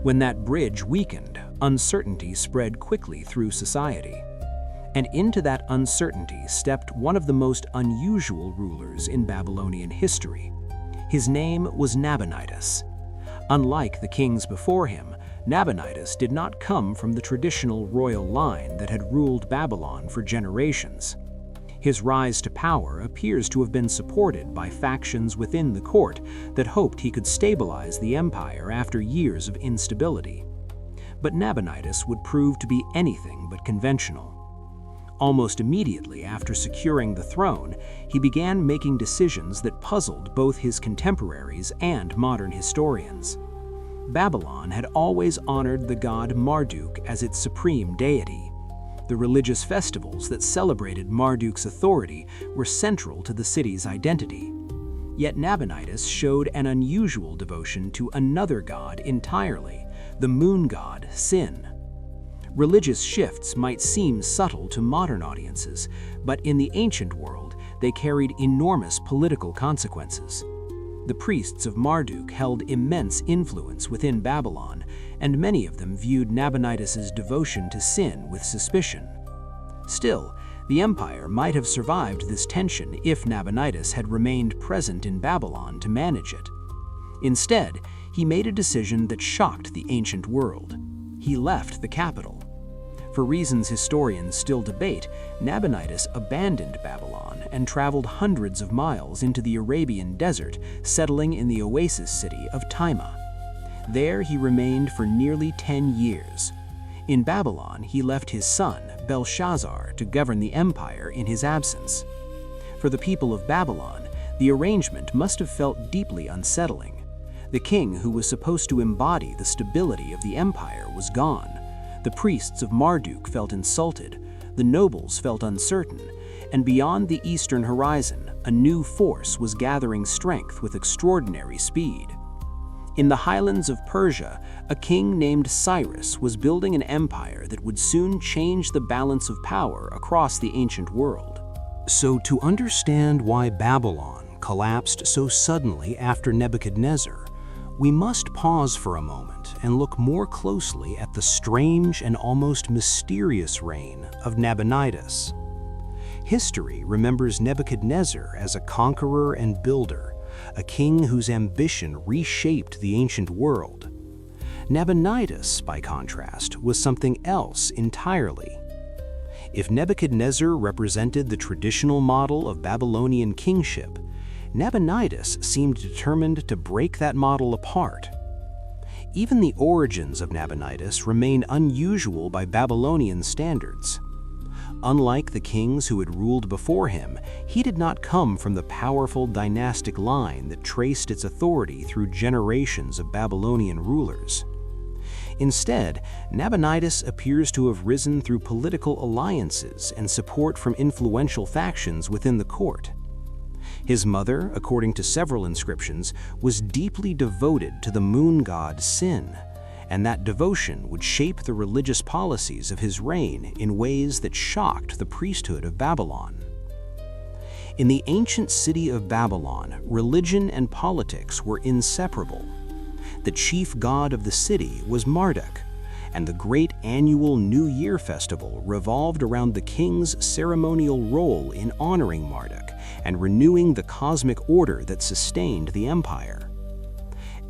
When that bridge weakened, uncertainty spread quickly through society. And into that uncertainty stepped one of the most unusual rulers in Babylonian history. His name was Nabonidus. Unlike the kings before him, Nabonidus did not come from the traditional royal line that had ruled Babylon for generations. His rise to power appears to have been supported by factions within the court that hoped he could stabilize the empire after years of instability. But Nabonidus would prove to be anything but conventional. Almost immediately after securing the throne, he began making decisions that puzzled both his contemporaries and modern historians. Babylon had always honored the god Marduk as its supreme deity. The religious festivals that celebrated Marduk's authority were central to the city's identity. Yet Nabonidus showed an unusual devotion to another god entirely, the moon god Sin. Religious shifts might seem subtle to modern audiences, but in the ancient world, they carried enormous political consequences. The priests of Marduk held immense influence within Babylon, and many of them viewed Nabonidus's devotion to Sin with suspicion. Still, the empire might have survived this tension if Nabonidus had remained present in Babylon to manage it. Instead, he made a decision that shocked the ancient world. He left the capital. For reasons historians still debate, Nabonidus abandoned Babylon and traveled hundreds of miles into the Arabian desert, settling in the oasis city of Timah. There he remained for nearly 10 years. In Babylon, he left his son, Belshazzar, to govern the empire in his absence. For the people of Babylon, the arrangement must have felt deeply unsettling. The king who was supposed to embody the stability of the empire was gone. The priests of Marduk felt insulted, the nobles felt uncertain, and beyond the eastern horizon, a new force was gathering strength with extraordinary speed. In the highlands of Persia, a king named Cyrus was building an empire that would soon change the balance of power across the ancient world. So to understand why Babylon collapsed so suddenly after Nebuchadnezzar, we must pause for a moment and look more closely at the strange and almost mysterious reign of Nabonidus. History remembers Nebuchadnezzar as a conqueror and builder, a king whose ambition reshaped the ancient world. Nabonidus, by contrast, was something else entirely. If Nebuchadnezzar represented the traditional model of Babylonian kingship, Nabonidus seemed determined to break that model apart. Even the origins of Nabonidus remain unusual by Babylonian standards. Unlike the kings who had ruled before him, he did not come from the powerful dynastic line that traced its authority through generations of Babylonian rulers. Instead, Nabonidus appears to have risen through political alliances and support from influential factions within the court. His mother, according to several inscriptions, was deeply devoted to the moon god Sin, and that devotion would shape the religious policies of his reign in ways that shocked the priesthood of Babylon. In the ancient city of Babylon, religion and politics were inseparable. The chief god of the city was Marduk, and the great annual New Year festival revolved around the king's ceremonial role in honoring Marduk and renewing the cosmic order that sustained the empire.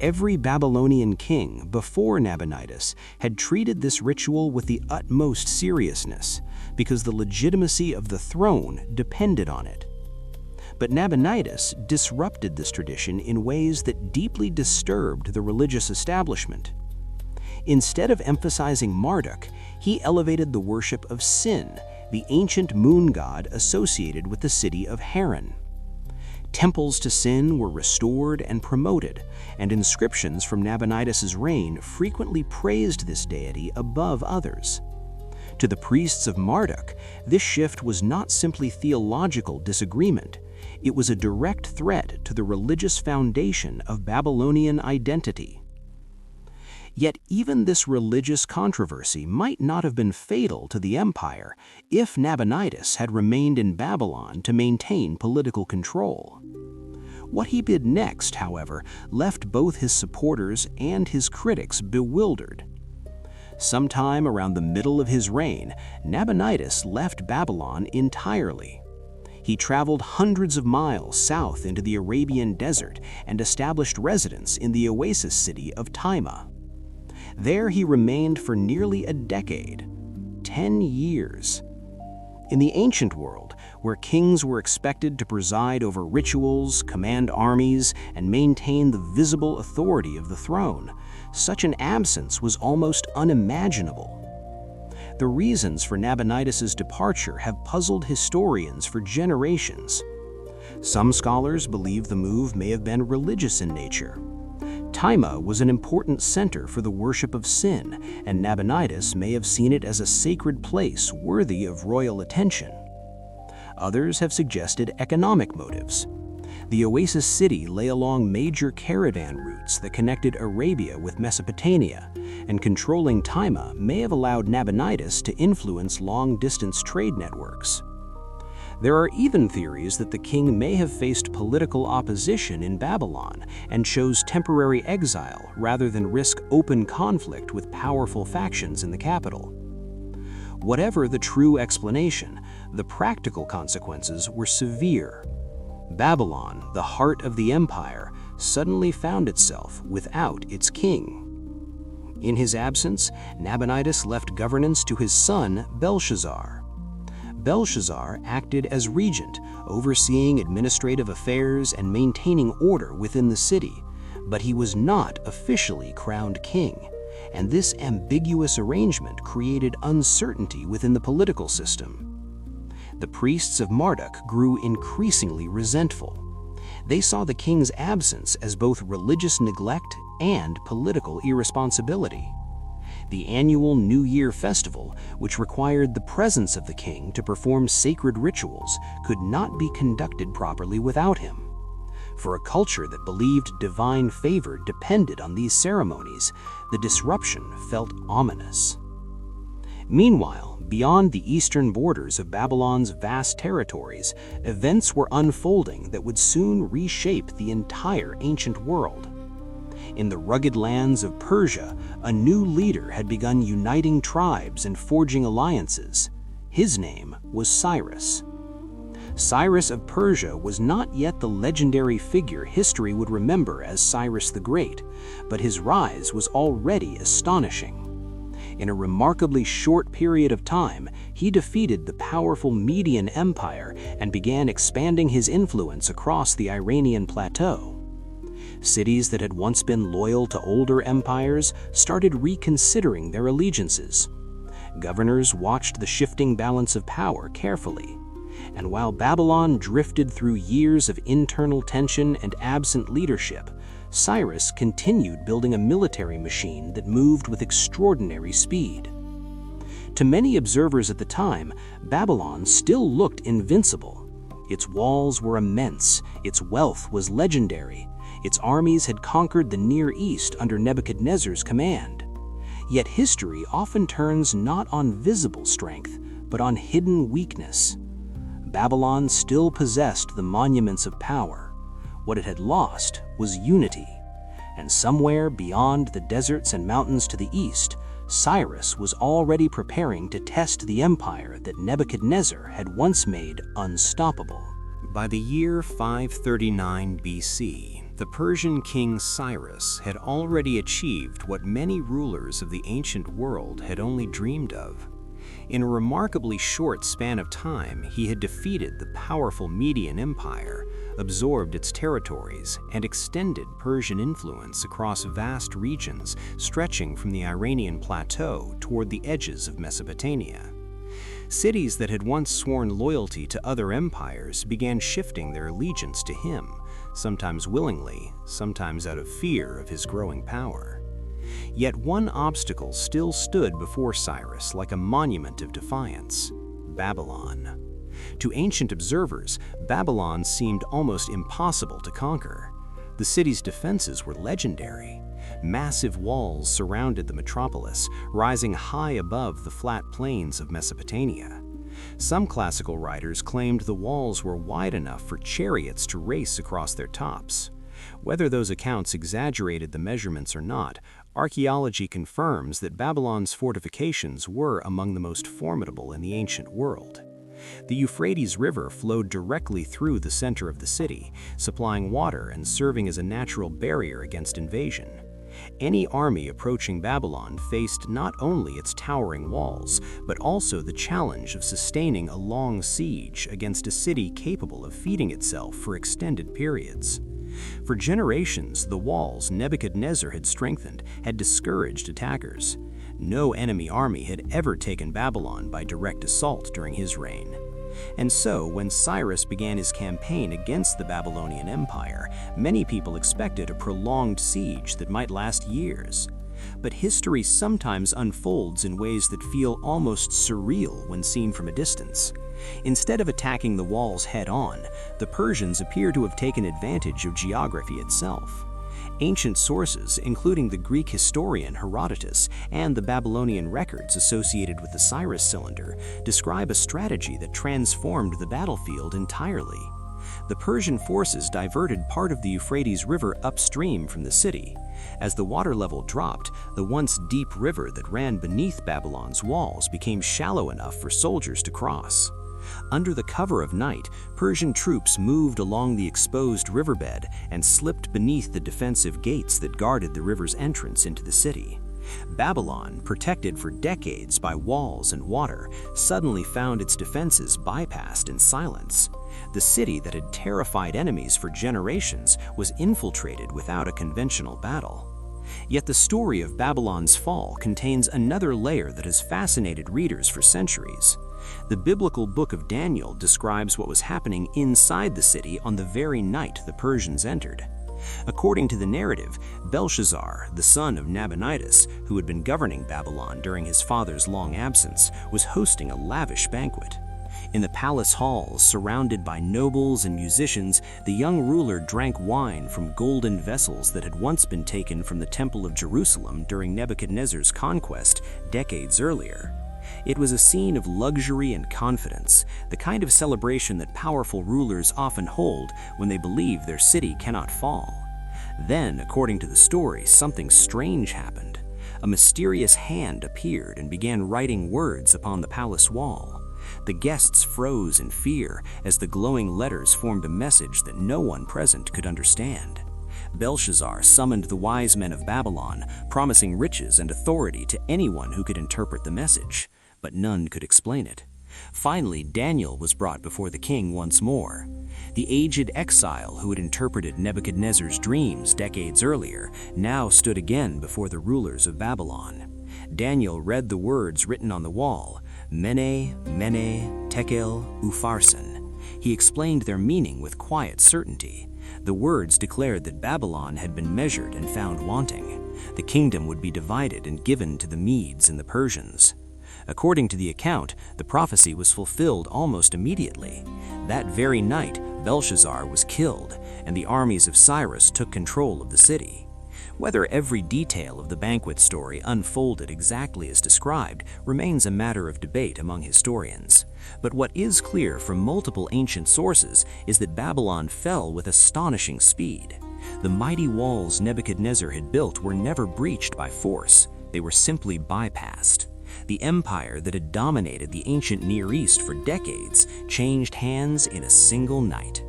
Every Babylonian king before Nabonidus had treated this ritual with the utmost seriousness because the legitimacy of the throne depended on it. But Nabonidus disrupted this tradition in ways that deeply disturbed the religious establishment. Instead of emphasizing Marduk, he elevated the worship of Sin, the ancient moon god associated with the city of Haran. Temples to Sin were restored and promoted, and inscriptions from Nabonidus's reign frequently praised this deity above others. To the priests of Marduk, this shift was not simply theological disagreement. It was a direct threat to the religious foundation of Babylonian identity. Yet even this religious controversy might not have been fatal to the empire if Nabonidus had remained in Babylon to maintain political control. What he did next, however, left both his supporters and his critics bewildered. Sometime around the middle of his reign, Nabonidus left Babylon entirely. He traveled hundreds of miles south into the Arabian desert and established residence in the oasis city of Timah. There he remained for nearly a decade, 10 years. In the ancient world, where kings were expected to preside over rituals, command armies, and maintain the visible authority of the throne, such an absence was almost unimaginable. The reasons for Nabonidus's departure have puzzled historians for generations. Some scholars believe the move may have been religious in nature. Timah was an important center for the worship of Sin, and Nabonidus may have seen it as a sacred place worthy of royal attention. Others have suggested economic motives. The oasis city lay along major caravan routes that connected Arabia with Mesopotamia, and controlling Timah may have allowed Nabonidus to influence long-distance trade networks. There are even theories that the king may have faced political opposition in Babylon and chose temporary exile rather than risk open conflict with powerful factions in the capital. Whatever the true explanation, the practical consequences were severe. Babylon, the heart of the empire, suddenly found itself without its king. In his absence, Nabonidus left governance to his son Belshazzar. Belshazzar acted as regent, overseeing administrative affairs and maintaining order within the city, but he was not officially crowned king, and this ambiguous arrangement created uncertainty within the political system. The priests of Marduk grew increasingly resentful. They saw the king's absence as both religious neglect and political irresponsibility. The annual New Year festival, which required the presence of the king to perform sacred rituals, could not be conducted properly without him. For a culture that believed divine favor depended on these ceremonies, the disruption felt ominous. Meanwhile, beyond the eastern borders of Babylon's vast territories, events were unfolding that would soon reshape the entire ancient world. In the rugged lands of Persia, a new leader had begun uniting tribes and forging alliances. His name was Cyrus. Cyrus of Persia was not yet the legendary figure history would remember as Cyrus the Great, but his rise was already astonishing. In a remarkably short period of time, he defeated the powerful Median Empire and began expanding his influence across the Iranian plateau. Cities that had once been loyal to older empires started reconsidering their allegiances. Governors watched the shifting balance of power carefully. And while Babylon drifted through years of internal tension and absent leadership, Cyrus continued building a military machine that moved with extraordinary speed. To many observers at the time, Babylon still looked invincible. Its walls were immense, its wealth was legendary, its armies had conquered the Near East under Nebuchadnezzar's command. Yet history often turns not on visible strength, but on hidden weakness. Babylon still possessed the monuments of power. What it had lost was unity. And somewhere beyond the deserts and mountains to the east, Cyrus was already preparing to test the empire that Nebuchadnezzar had once made unstoppable. By the year 539 BC, the Persian king Cyrus had already achieved what many rulers of the ancient world had only dreamed of. In a remarkably short span of time, he had defeated the powerful Median Empire, absorbed its territories, and extended Persian influence across vast regions stretching from the Iranian plateau toward the edges of Mesopotamia. Cities that had once sworn loyalty to other empires began shifting their allegiance to him, sometimes willingly, sometimes out of fear of his growing power. Yet one obstacle still stood before Cyrus like a monument of defiance: Babylon. To ancient observers, Babylon seemed almost impossible to conquer. The city's defenses were legendary. Massive walls surrounded the metropolis, rising high above the flat plains of Mesopotamia. Some classical writers claimed the walls were wide enough for chariots to race across their tops. Whether those accounts exaggerated the measurements or not, archaeology confirms that Babylon's fortifications were among the most formidable in the ancient world. The Euphrates River flowed directly through the center of the city, supplying water and serving as a natural barrier against invasion. Any army approaching Babylon faced not only its towering walls, but also the challenge of sustaining a long siege against a city capable of feeding itself for extended periods. For generations, the walls Nebuchadnezzar had strengthened had discouraged attackers. No enemy army had ever taken Babylon by direct assault during his reign. And so, when Cyrus began his campaign against the Babylonian Empire, many people expected a prolonged siege that might last years. But history sometimes unfolds in ways that feel almost surreal when seen from a distance. Instead of attacking the walls head-on, the Persians appear to have taken advantage of geography itself. Ancient sources, including the Greek historian Herodotus and the Babylonian records associated with the Cyrus cylinder, describe a strategy that transformed the battlefield entirely. The Persian forces diverted part of the Euphrates River upstream from the city. As the water level dropped, the once deep river that ran beneath Babylon's walls became shallow enough for soldiers to cross. Under the cover of night, Persian troops moved along the exposed riverbed and slipped beneath the defensive gates that guarded the river's entrance into the city. Babylon, protected for decades by walls and water, suddenly found its defenses bypassed in silence. The city that had terrified enemies for generations was infiltrated without a conventional battle. Yet the story of Babylon's fall contains another layer that has fascinated readers for centuries. The biblical book of Daniel describes what was happening inside the city on the very night the Persians entered. According to the narrative, Belshazzar, the son of Nabonidus, who had been governing Babylon during his father's long absence, was hosting a lavish banquet. In the palace halls, surrounded by nobles and musicians, the young ruler drank wine from golden vessels that had once been taken from the Temple of Jerusalem during Nebuchadnezzar's conquest decades earlier. It was a scene of luxury and confidence, the kind of celebration that powerful rulers often hold when they believe their city cannot fall. Then, according to the story, something strange happened. A mysterious hand appeared and began writing words upon the palace wall. The guests froze in fear as the glowing letters formed a message that no one present could understand. Belshazzar summoned the wise men of Babylon, promising riches and authority to anyone who could interpret the message, but none could explain it. Finally, Daniel was brought before the king once more. The aged exile who had interpreted Nebuchadnezzar's dreams decades earlier now stood again before the rulers of Babylon. Daniel read the words written on the wall, Mene, Mene, Tekel, Upharsin. He explained their meaning with quiet certainty. The words declared that Babylon had been measured and found wanting. The kingdom would be divided and given to the Medes and the Persians. According to the account, the prophecy was fulfilled almost immediately. That very night, Belshazzar was killed, and the armies of Cyrus took control of the city. Whether every detail of the banquet story unfolded exactly as described remains a matter of debate among historians. But what is clear from multiple ancient sources is that Babylon fell with astonishing speed. The mighty walls Nebuchadnezzar had built were never breached by force, they were simply bypassed. The empire that had dominated the ancient Near East for decades changed hands in a single night.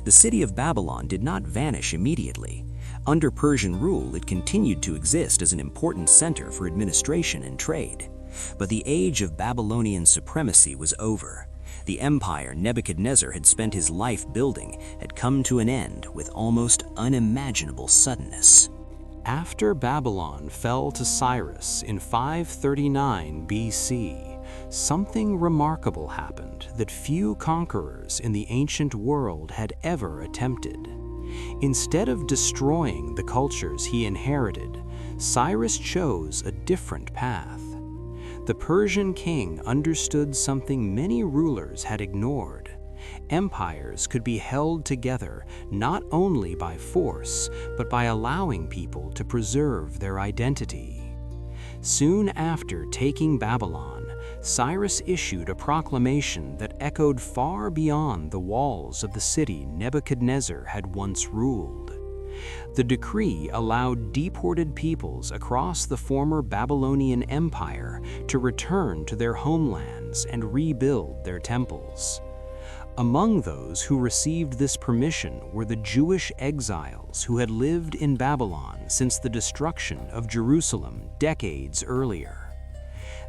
The city of Babylon did not vanish immediately. Under Persian rule, it continued to exist as an important center for administration and trade. But the age of Babylonian supremacy was over. The empire Nebuchadnezzar had spent his life building had come to an end with almost unimaginable suddenness. After Babylon fell to Cyrus in 539 BC, something remarkable happened that few conquerors in the ancient world had ever attempted. Instead of destroying the cultures he inherited, Cyrus chose a different path. The Persian king understood something many rulers had ignored. Empires could be held together not only by force, but by allowing people to preserve their identity. Soon after taking Babylon, Cyrus issued a proclamation that echoed far beyond the walls of the city Nebuchadnezzar had once ruled. The decree allowed deported peoples across the former Babylonian Empire to return to their homelands and rebuild their temples. Among those who received this permission were the Jewish exiles who had lived in Babylon since the destruction of Jerusalem decades earlier.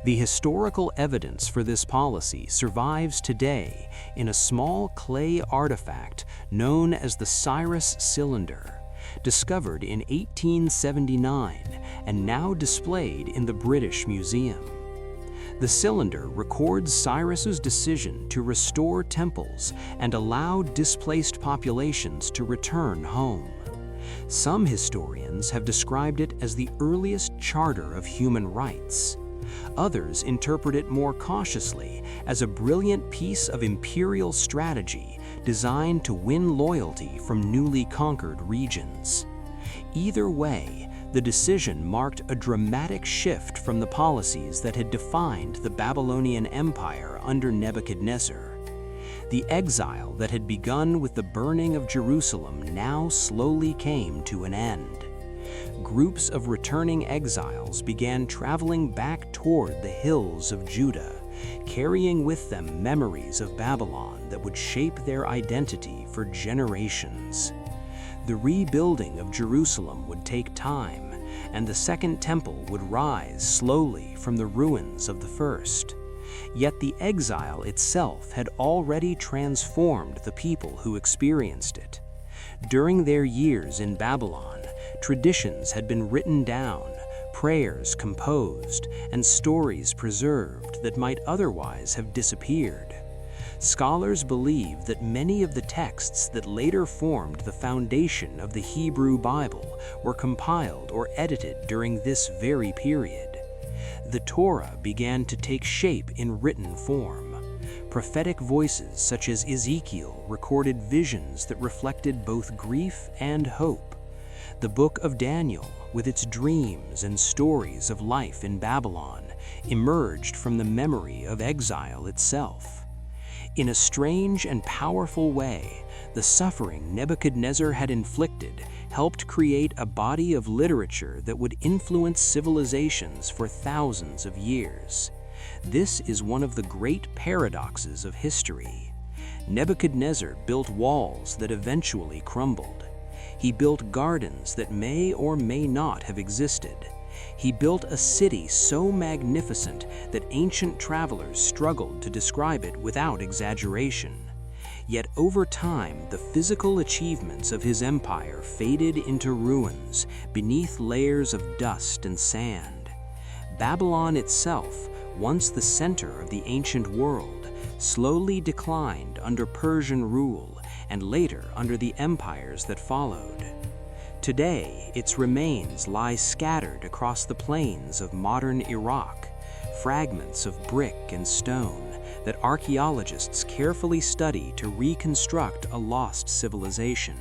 The historical evidence for this policy survives today in a small clay artifact known as the Cyrus Cylinder, discovered in 1879 and now displayed in the British Museum. The cylinder records Cyrus's decision to restore temples and allow displaced populations to return home. Some historians have described it as the earliest charter of human rights. Others interpret it more cautiously as a brilliant piece of imperial strategy designed to win loyalty from newly conquered regions. Either way, the decision marked a dramatic shift from the policies that had defined the Babylonian Empire under Nebuchadnezzar. The exile that had begun with the burning of Jerusalem now slowly came to an end. Groups of returning exiles began traveling back toward the hills of Judah, carrying with them memories of Babylon that would shape their identity for generations. The rebuilding of Jerusalem would take time, and the Second Temple would rise slowly from the ruins of the first. Yet the exile itself had already transformed the people who experienced it. During their years in Babylon, traditions had been written down, prayers composed, and stories preserved that might otherwise have disappeared. Scholars believe that many of the texts that later formed the foundation of the Hebrew Bible were compiled or edited during this very period. The Torah began to take shape in written form. Prophetic voices such as Ezekiel recorded visions that reflected both grief and hope. The book of Daniel, with its dreams and stories of life in Babylon, emerged from the memory of exile itself. In a strange and powerful way, the suffering Nebuchadnezzar had inflicted helped create a body of literature that would influence civilizations for thousands of years. This is one of the great paradoxes of history. Nebuchadnezzar built walls that eventually crumbled. He built gardens that may or may not have existed. He built a city so magnificent that ancient travelers struggled to describe it without exaggeration. Yet over time, the physical achievements of his empire faded into ruins beneath layers of dust and sand. Babylon itself, once the center of the ancient world, slowly declined under Persian rule and later under the empires that followed. Today, its remains lie scattered across the plains of modern Iraq, fragments of brick and stone that archaeologists carefully study to reconstruct a lost civilization.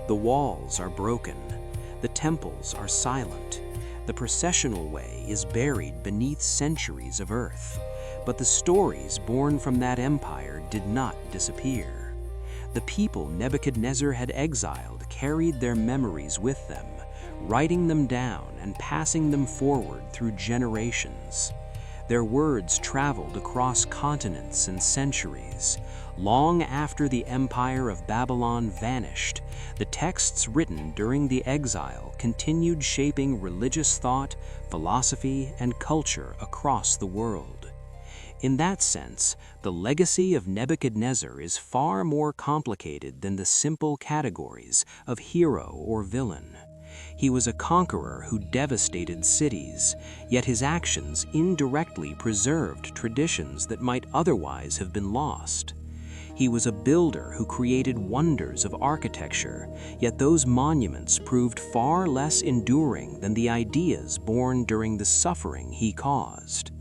The walls are broken, the temples are silent, the processional way is buried beneath centuries of earth, but the stories born from that empire did not disappear. The people Nebuchadnezzar had exiled carried their memories with them, writing them down and passing them forward through generations. Their words traveled across continents and centuries. Long after the empire of Babylon vanished, the texts written during the exile continued shaping religious thought, philosophy, and culture across the world. In that sense, the legacy of Nebuchadnezzar is far more complicated than the simple categories of hero or villain. He was a conqueror who devastated cities, yet his actions indirectly preserved traditions that might otherwise have been lost. He was a builder who created wonders of architecture, yet those monuments proved far less enduring than the ideas born during the suffering he caused.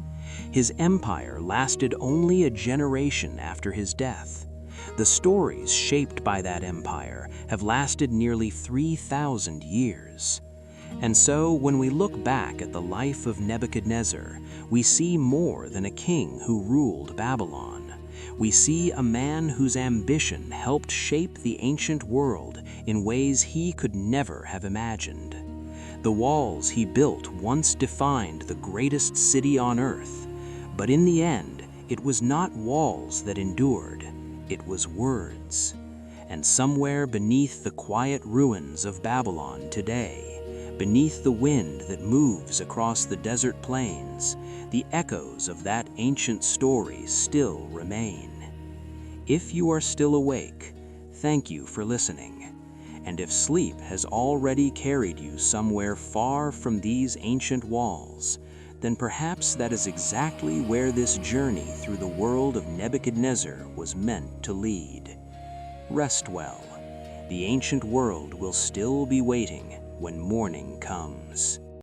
His empire lasted only a generation after his death. The stories shaped by that empire have lasted nearly 3,000 years. And so, when we look back at the life of Nebuchadnezzar, we see more than a king who ruled Babylon. We see a man whose ambition helped shape the ancient world in ways he could never have imagined. The walls he built once defined the greatest city on earth, but in the end, it was not walls that endured, it was words. And somewhere beneath the quiet ruins of Babylon today, beneath the wind that moves across the desert plains, the echoes of that ancient story still remain. If you are still awake, thank you for listening. And if sleep has already carried you somewhere far from these ancient walls, then perhaps that is exactly where this journey through the world of Nebuchadnezzar was meant to lead. Rest well. The ancient world will still be waiting when morning comes.